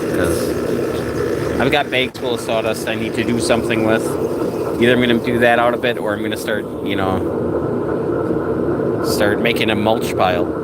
Because I've got bags full of sawdust I need to do something with. Either I'm going to do that out of it or I'm going to start, you know, start making a mulch pile.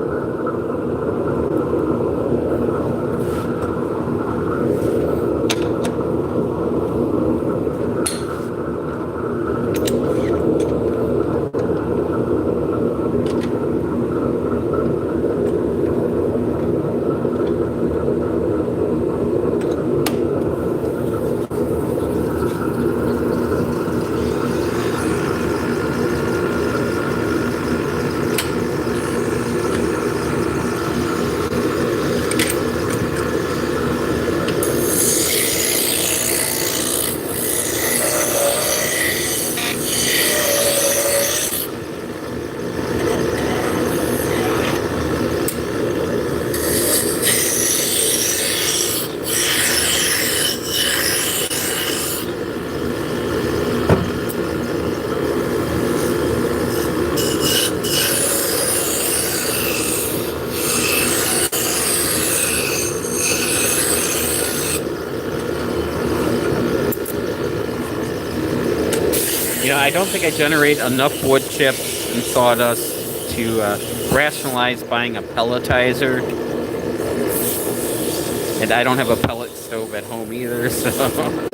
You know, I don't think I generate enough wood chips and sawdust to rationalize buying a pelletizer. And I don't have a pellet stove at home either, so...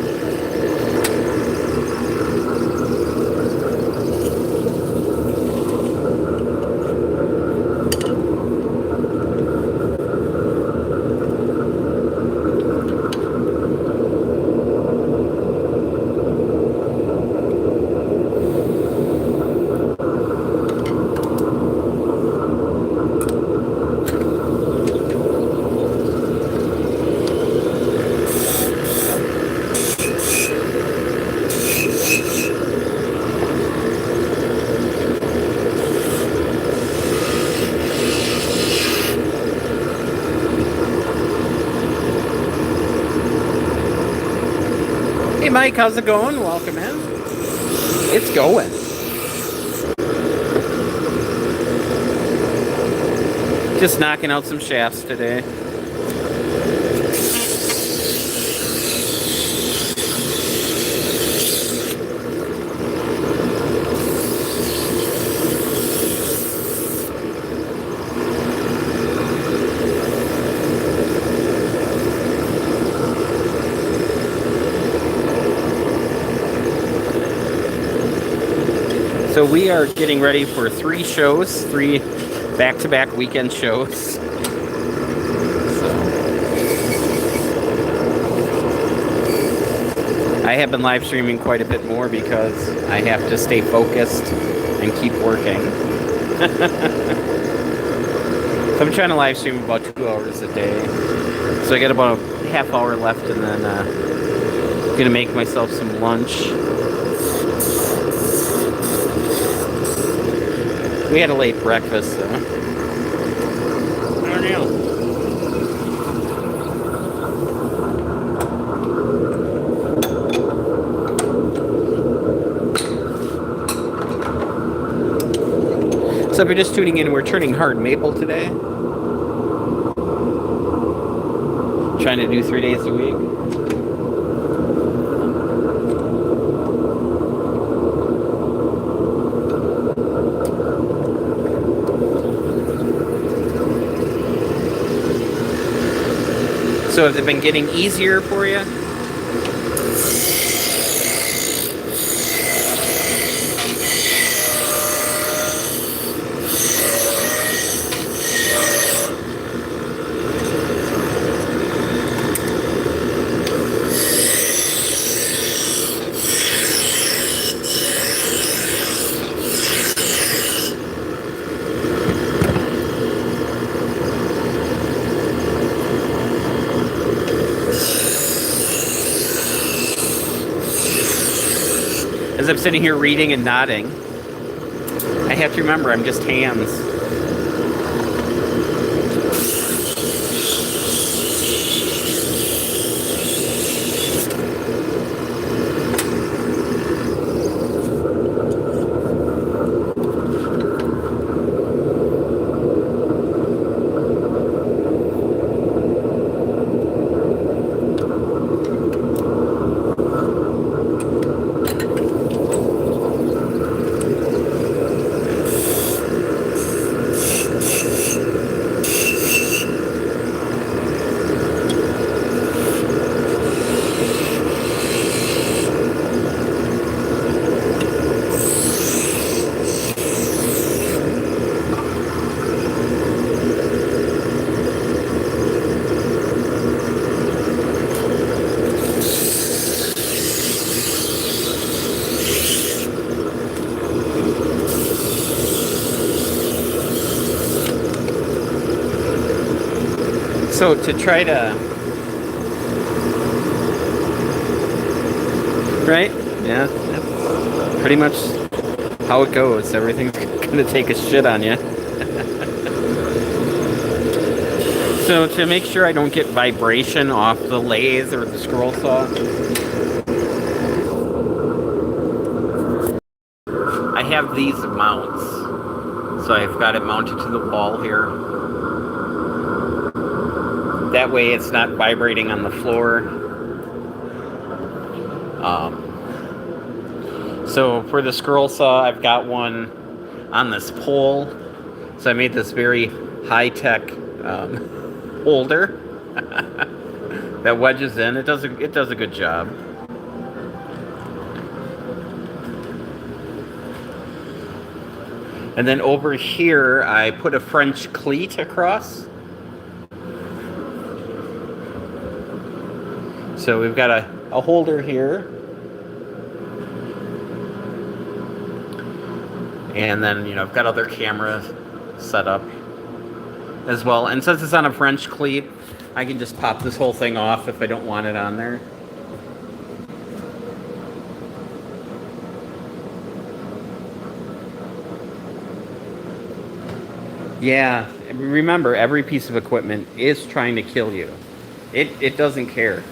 Hey Mike, how's it going? Welcome in. It's going. Just knocking out some shafts today. So we are getting ready for 3 shows, 3 back-to-back weekend shows. I have been live streaming quite a bit more because I have to stay focused and keep working. So I'm trying to live stream about 2 hours a day. So I got about a half hour left, and then I'm gonna make myself some lunch. We had a late breakfast, so. I don't know. So if you're just tuning in, we're turning hard maple today. Trying to do 3 days a week. So has it been getting easier for you? As I'm sitting here reading and nodding, I have to remember I'm just hands. So to try to, right? Yeah, that's pretty much how it goes. Everything's gonna take a shit on you. So to make sure I don't get vibration off the lathe or the scroll saw, I have these mounts. So I've got it mounted to the wall here. That way it's not vibrating on the floor. So for the scroll saw, I've got one on this pole. So I made this very high-tech holder that wedges in. It does a good job. And then over here, I put a French cleat across. So we've got a holder here. And then, you know, I've got other cameras set up as well. And since it's on a French cleat, I can just pop this whole thing off if I don't want it on there. Yeah, remember, every piece of equipment is trying to kill you. It doesn't care.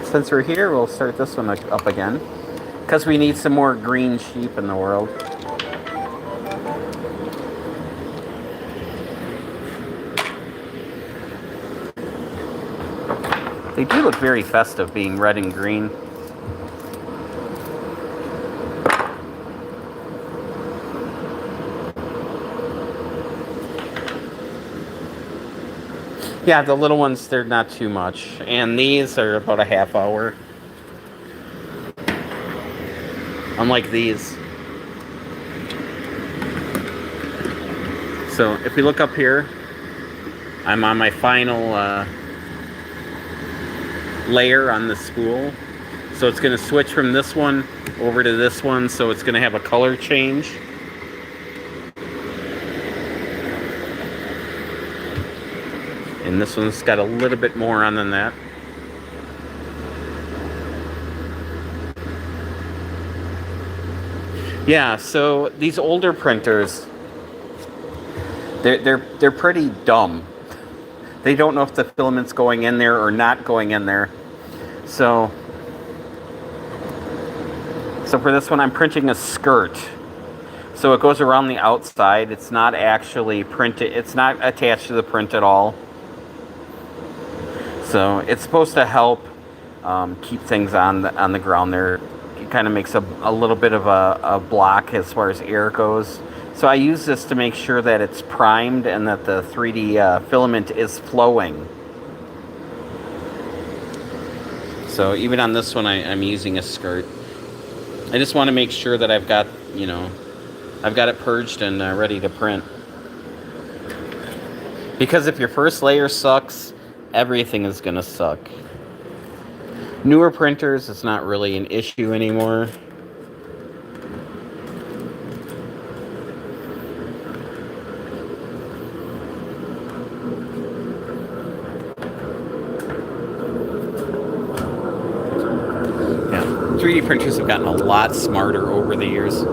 since we're here, we'll start this one up again. Because we need some more green sheep in the world. They do look very festive, being red and green. Yeah, the little ones, they're not too much. And these are about a half hour. Unlike these. So if we look up here, I'm on my final layer on the spool. So it's going to switch from this one over to this one, so it's going to have a color change. And this one's got a little bit more on than that. Yeah, so these older printers, they're pretty dumb. They don't know if the filament's going in there or not going in there. So for this one, I'm printing a skirt. So it goes around the outside. It's not actually printed. It's not attached to the print at all. So it's supposed to help keep things on the ground there. It kind of makes a little bit of a block as far as air goes. So I use this to make sure that it's primed and that the 3D filament is flowing. So even on this one, I'm using a skirt. I just want to make sure that I've got it purged and ready to print. Because if your first layer sucks, everything is going to suck. Newer printers, it's not really an issue anymore. Yeah, 3D printers have gotten a lot smarter over the years.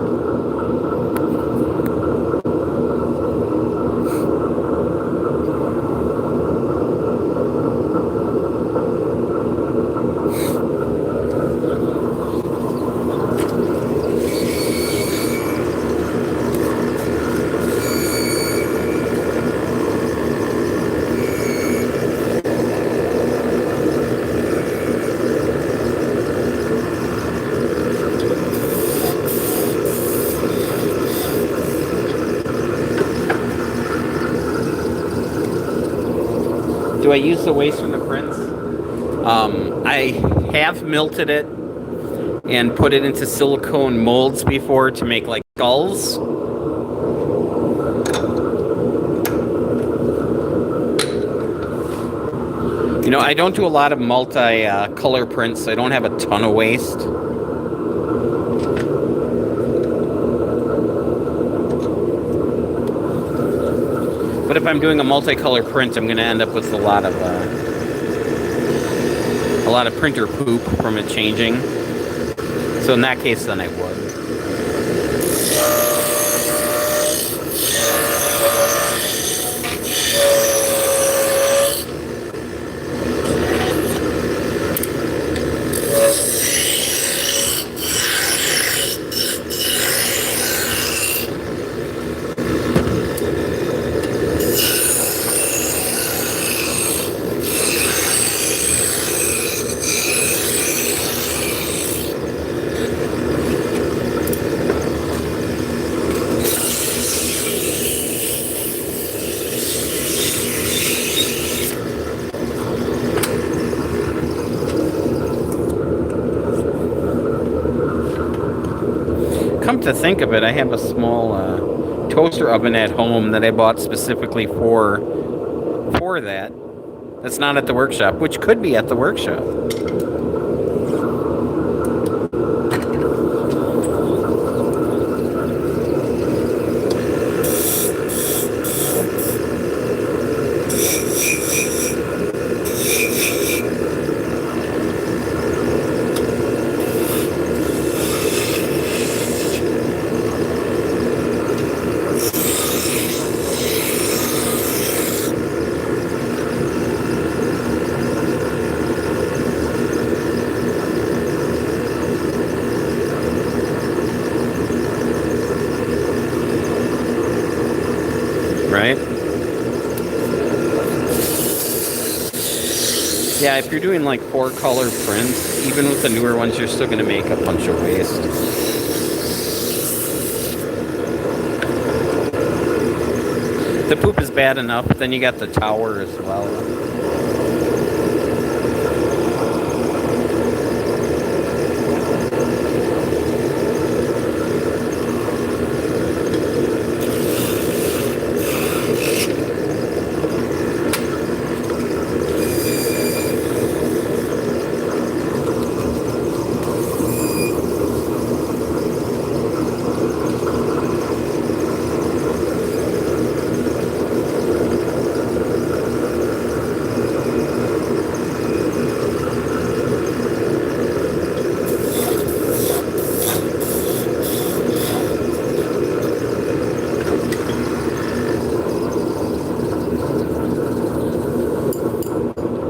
Do I use the waste from the prints? I have melted it and put it into silicone molds before to make like skulls. I don't do a lot of multi-color prints. I don't have a ton of waste. But if I'm doing a multicolor print, I'm going to end up with a lot of printer poop from it changing. So in that case, then I would. Come to think of it, I have a small toaster oven at home that I bought specifically for that. That's not at the workshop, which could be at the workshop. Yeah, if you're doing like 4-color prints, even with the newer ones, you're still going to make a bunch of waste. The poop is bad enough, then you got the tower as well.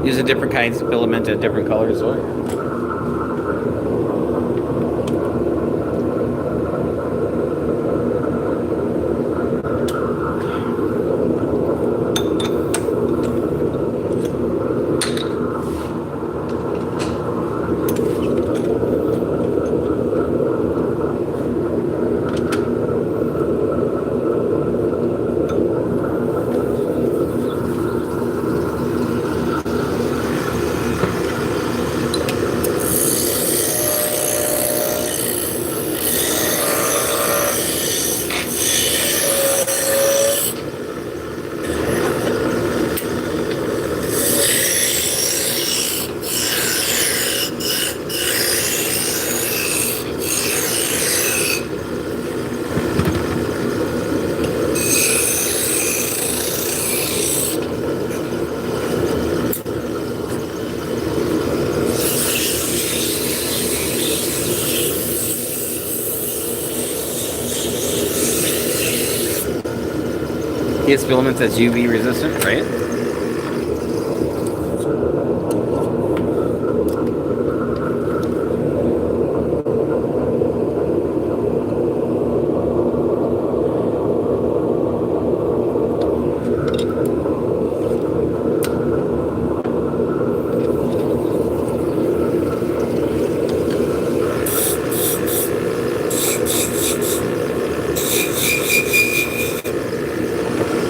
Using different kinds of filament at different colors. His filament that's UV resistant, right?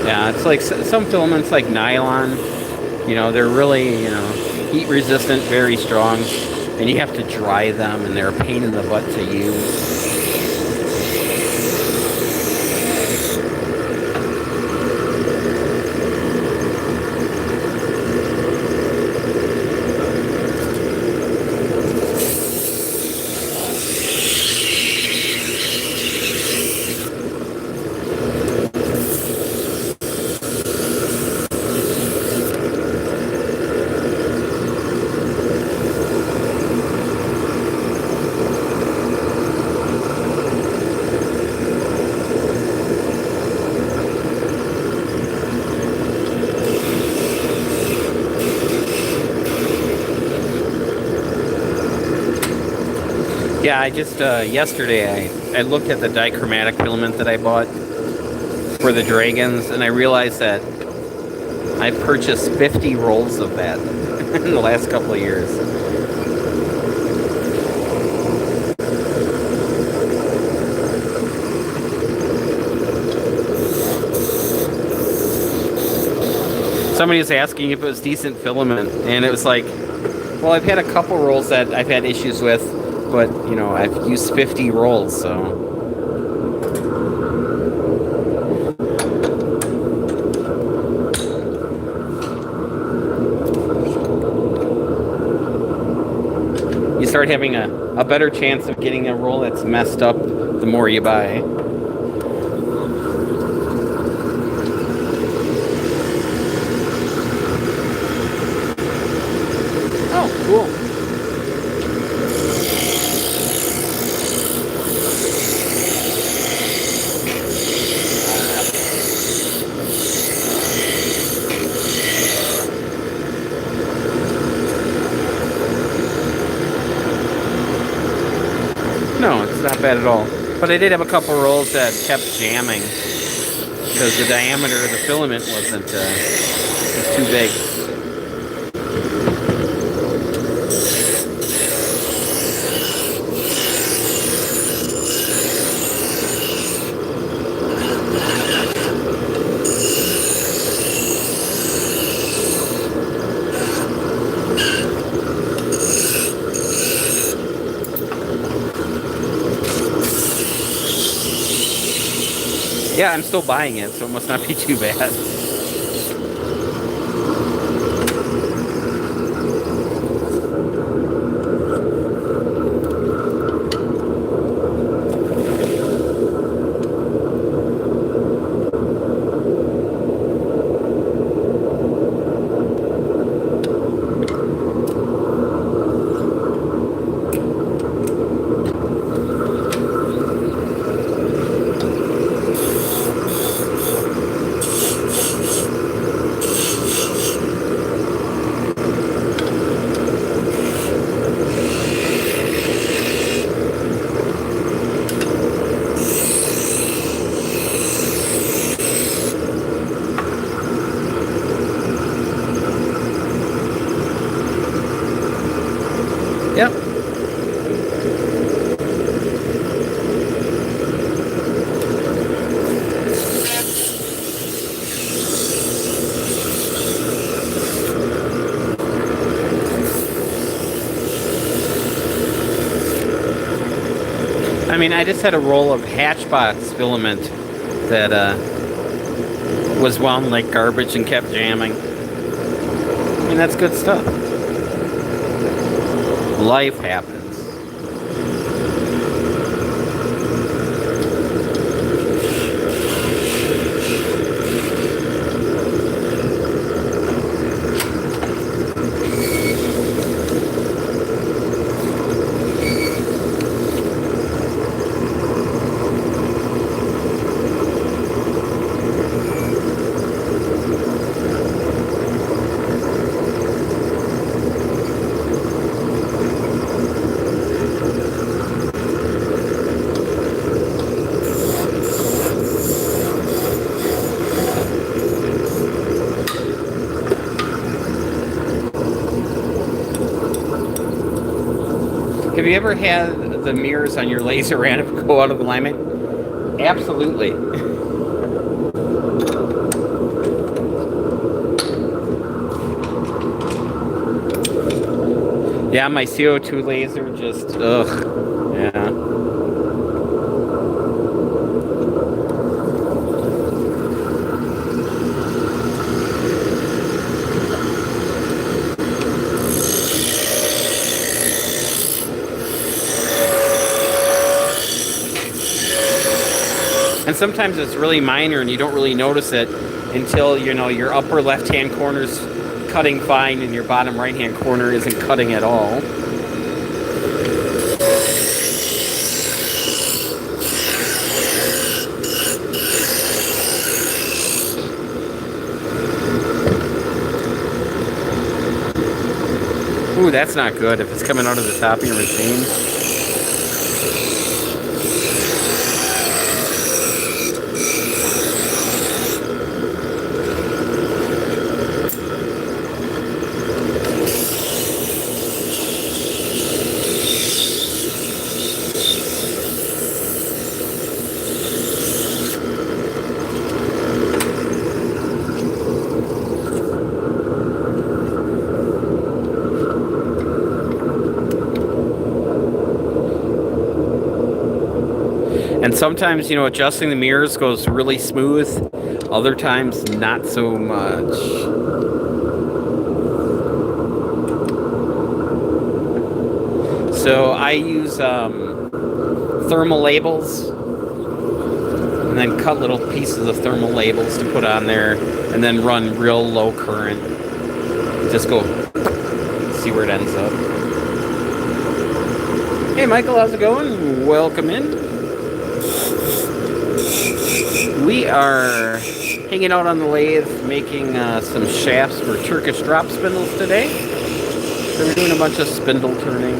Yeah, it's like some filaments like nylon, you know, they're really, you know, heat resistant, very strong, and you have to dry them, and they're a pain in the butt to use. Yeah, I just, yesterday I looked at the dichromatic filament that I bought for the dragons, and I realized that I purchased 50 rolls of that in the last couple of years. Somebody was asking if it was decent filament, and it was like, well, I've had a couple rolls that I've had issues with, but, you know, I've used 50 rolls, so. You start having a better chance of getting a roll that's messed up the more you buy. Oh, cool. No, it's not bad at all. But I did have a couple rolls that kept jamming because the diameter of the filament wasn't was too big. Yeah, I'm still buying it, so it must not be too bad. Yep. I mean, I just had a roll of Hatchbox filament that was wound like garbage and kept jamming. I mean, that's good stuff. Life happens. Have you ever had the mirrors on your laser random go out of alignment? Absolutely. Yeah, my CO2 laser just, ugh. Yeah. And sometimes it's really minor and you don't really notice it until, you know, your upper left-hand corner's cutting fine and your bottom right-hand corner isn't cutting at all. Ooh, that's not good if it's coming out of the top of your machine. And sometimes, you know, adjusting the mirrors goes really smooth. Other times, not so much. So I use thermal labels and then cut little pieces of thermal labels to put on there and then run real low current. Just go see where it ends up. Hey Michael, how's it going? Welcome in. We are hanging out on the lathe making some shafts for Turkish drop spindles today. So we're doing a bunch of spindle turning.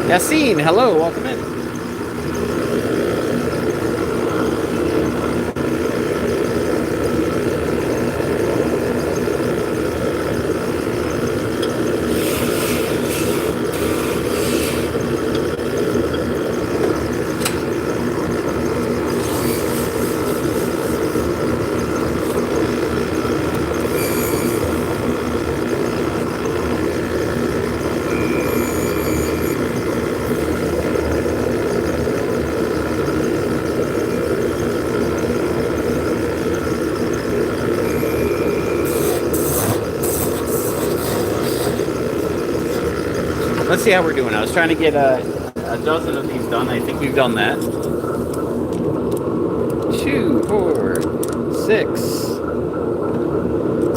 Yassine, hello, welcome in. Let's see how we're doing. I was trying to get a dozen of these done. I think we've done that. 2, 4, 6,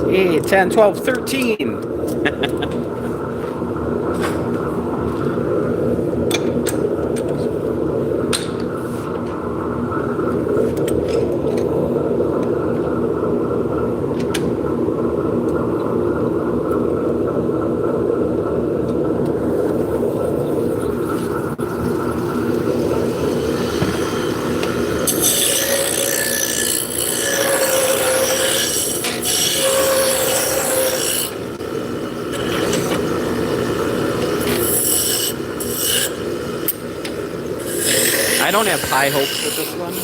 8, 10, 12, 13. I don't have high hopes with this one.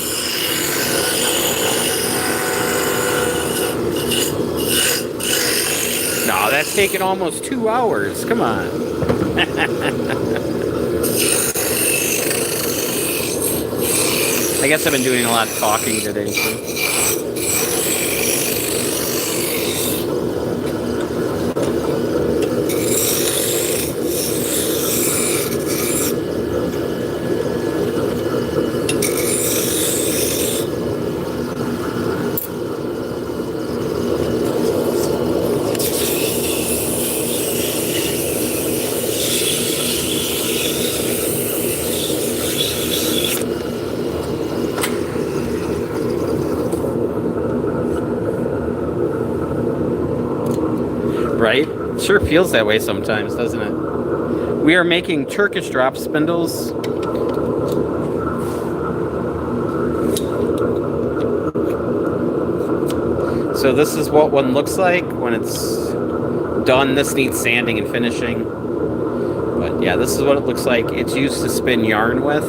No, that's taken almost 2 hours. Come on. I guess I've been doing a lot of talking today, too. Right? Sure feels that way sometimes, doesn't it? We are making Turkish drop spindles. So this is what one looks like when it's done. This needs sanding and finishing. But yeah, this is what it looks like. It's used to spin yarn with.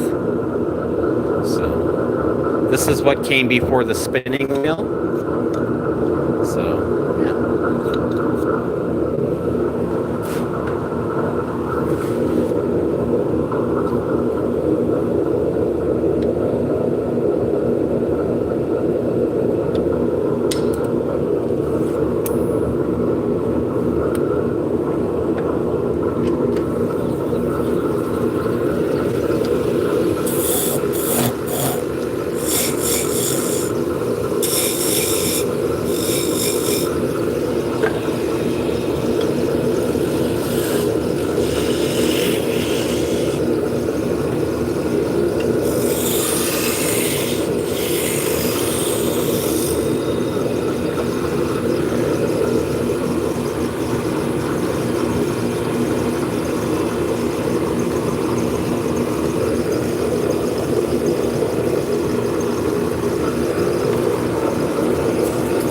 So this is what came before the spinning wheel. So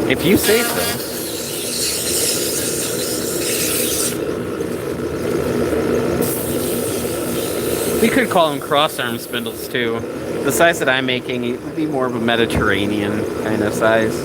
if you say so. We could call them cross-arm spindles too. The size that I'm making, it would be more of a Mediterranean kind of size.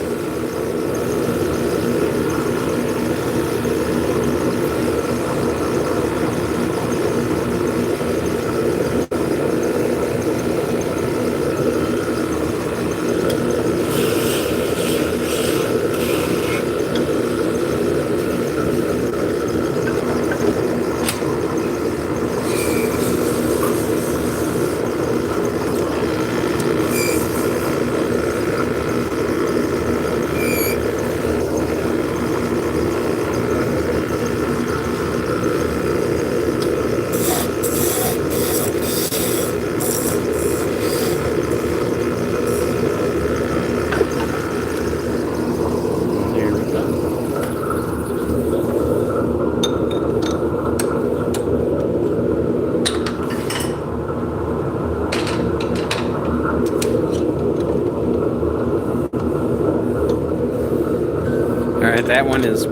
that that one is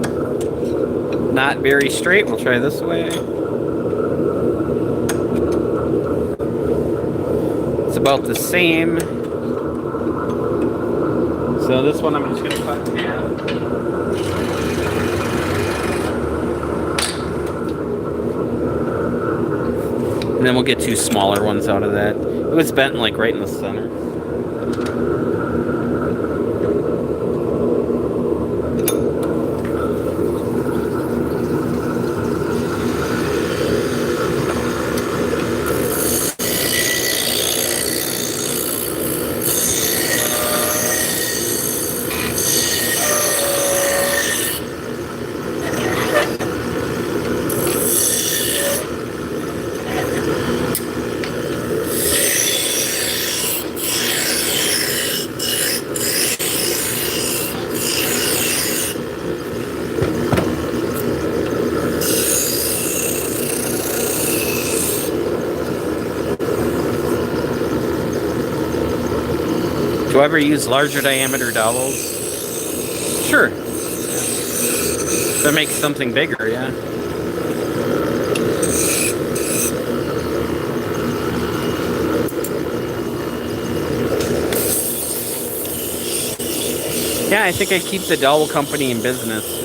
not very straight. We'll try this way. It's about the same. So this one I'm just going to cut in half. And then we'll get two smaller ones out of that. It was bent like right in the center. Do I ever use larger diameter dowels? Sure. That makes something bigger, yeah. Yeah, I think I keep the dowel company in business.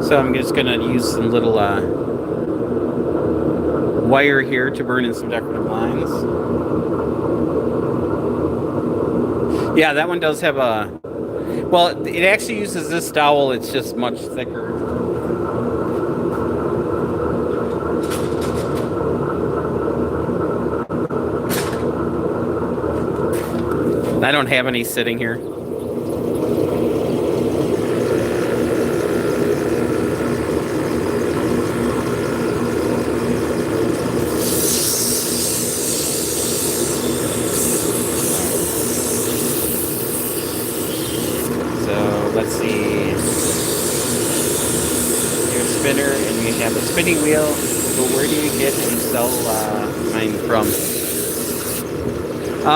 So I'm just going to use some little wire here to burn in some decorative lines. Yeah, that one does have a... Well, it actually uses this dowel. It's just much thicker. I don't have any sitting here. Let's see. Your spinner, and you have a spinning wheel. So where do you get and sell mine from?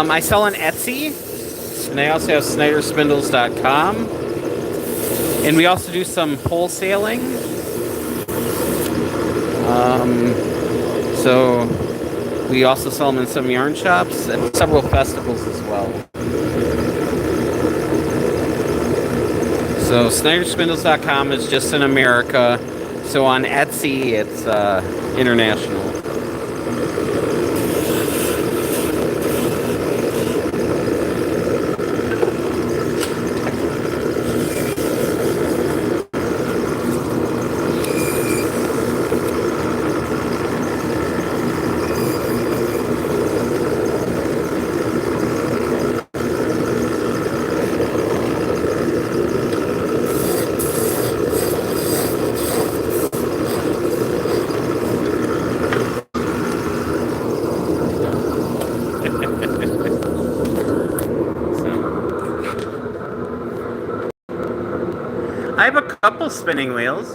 I sell on Etsy, and I also have SnyderSpindles.com, and we also do some wholesaling. So we also sell them in some yarn shops and several festivals as well. So SnyderSpindles.com is just in America. So on Etsy, it's international. I have a couple spinning wheels.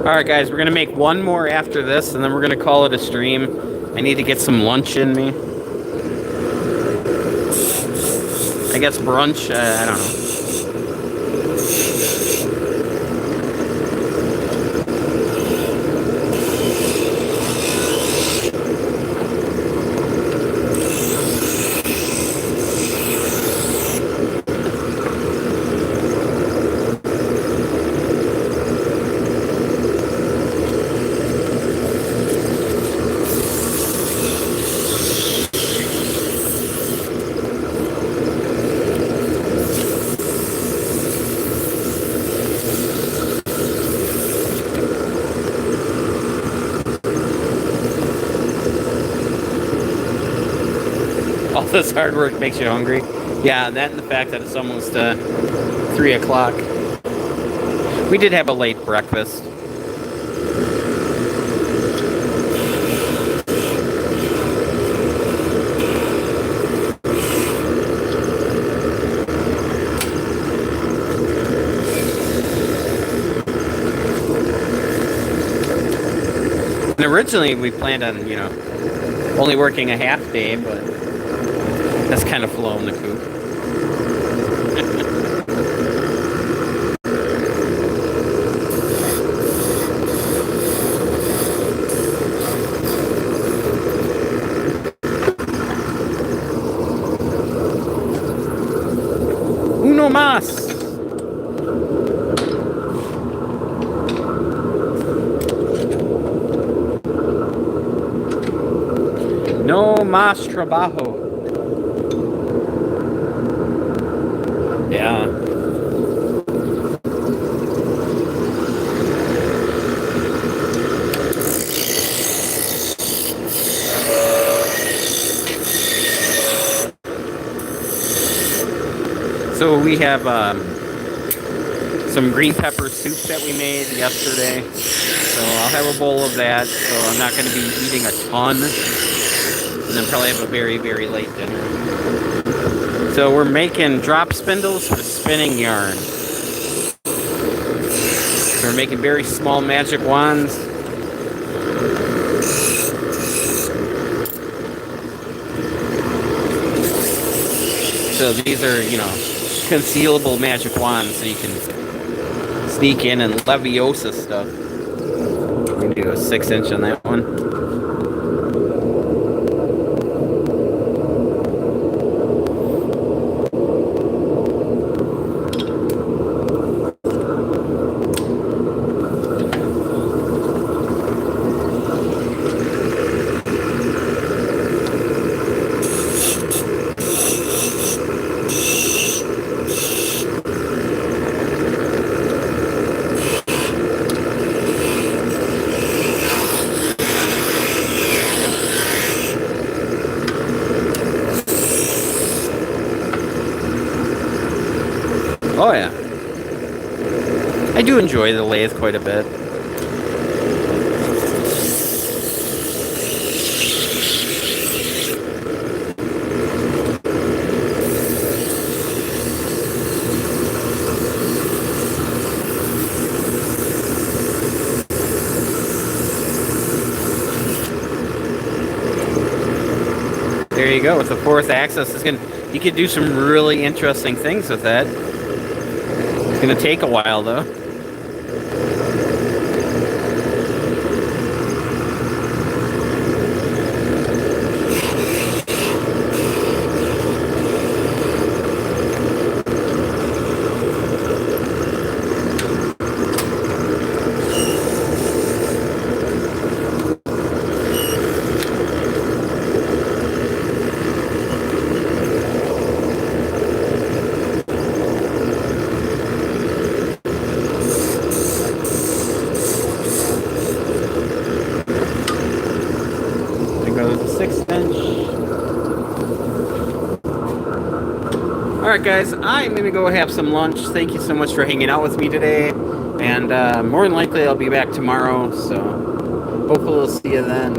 Alright guys, we're gonna make one more after this, and then we're gonna call it a stream. I need to get some lunch in me. I guess brunch, I don't know. All this hard work makes you hungry. Yeah, that and the fact that it's almost 3 o'clock. We did have a late breakfast. And originally we planned on, you know, only working a half day, but that's kind of flown the coop. Uno más! No más trabajo. Yeah. So we have some green pepper soup that we made yesterday. So I'll have a bowl of that. So I'm not going to be eating a ton. And then probably have a very, very late dinner. So we're making drop spindles for spinning yarn. So we're making very small magic wands. So these are, you know, concealable magic wands, so you can sneak in and Leviosa stuff. We can do a 6-inch on that one. Oh yeah. I do enjoy the lathe quite a bit. There you go. With the 4th axis, you could do some really interesting things with that. It's gonna take a while though. Alright guys, I'm going to go have some lunch. Thank you so much for hanging out with me today. And more than likely I'll be back tomorrow, so hopefully we'll see you then.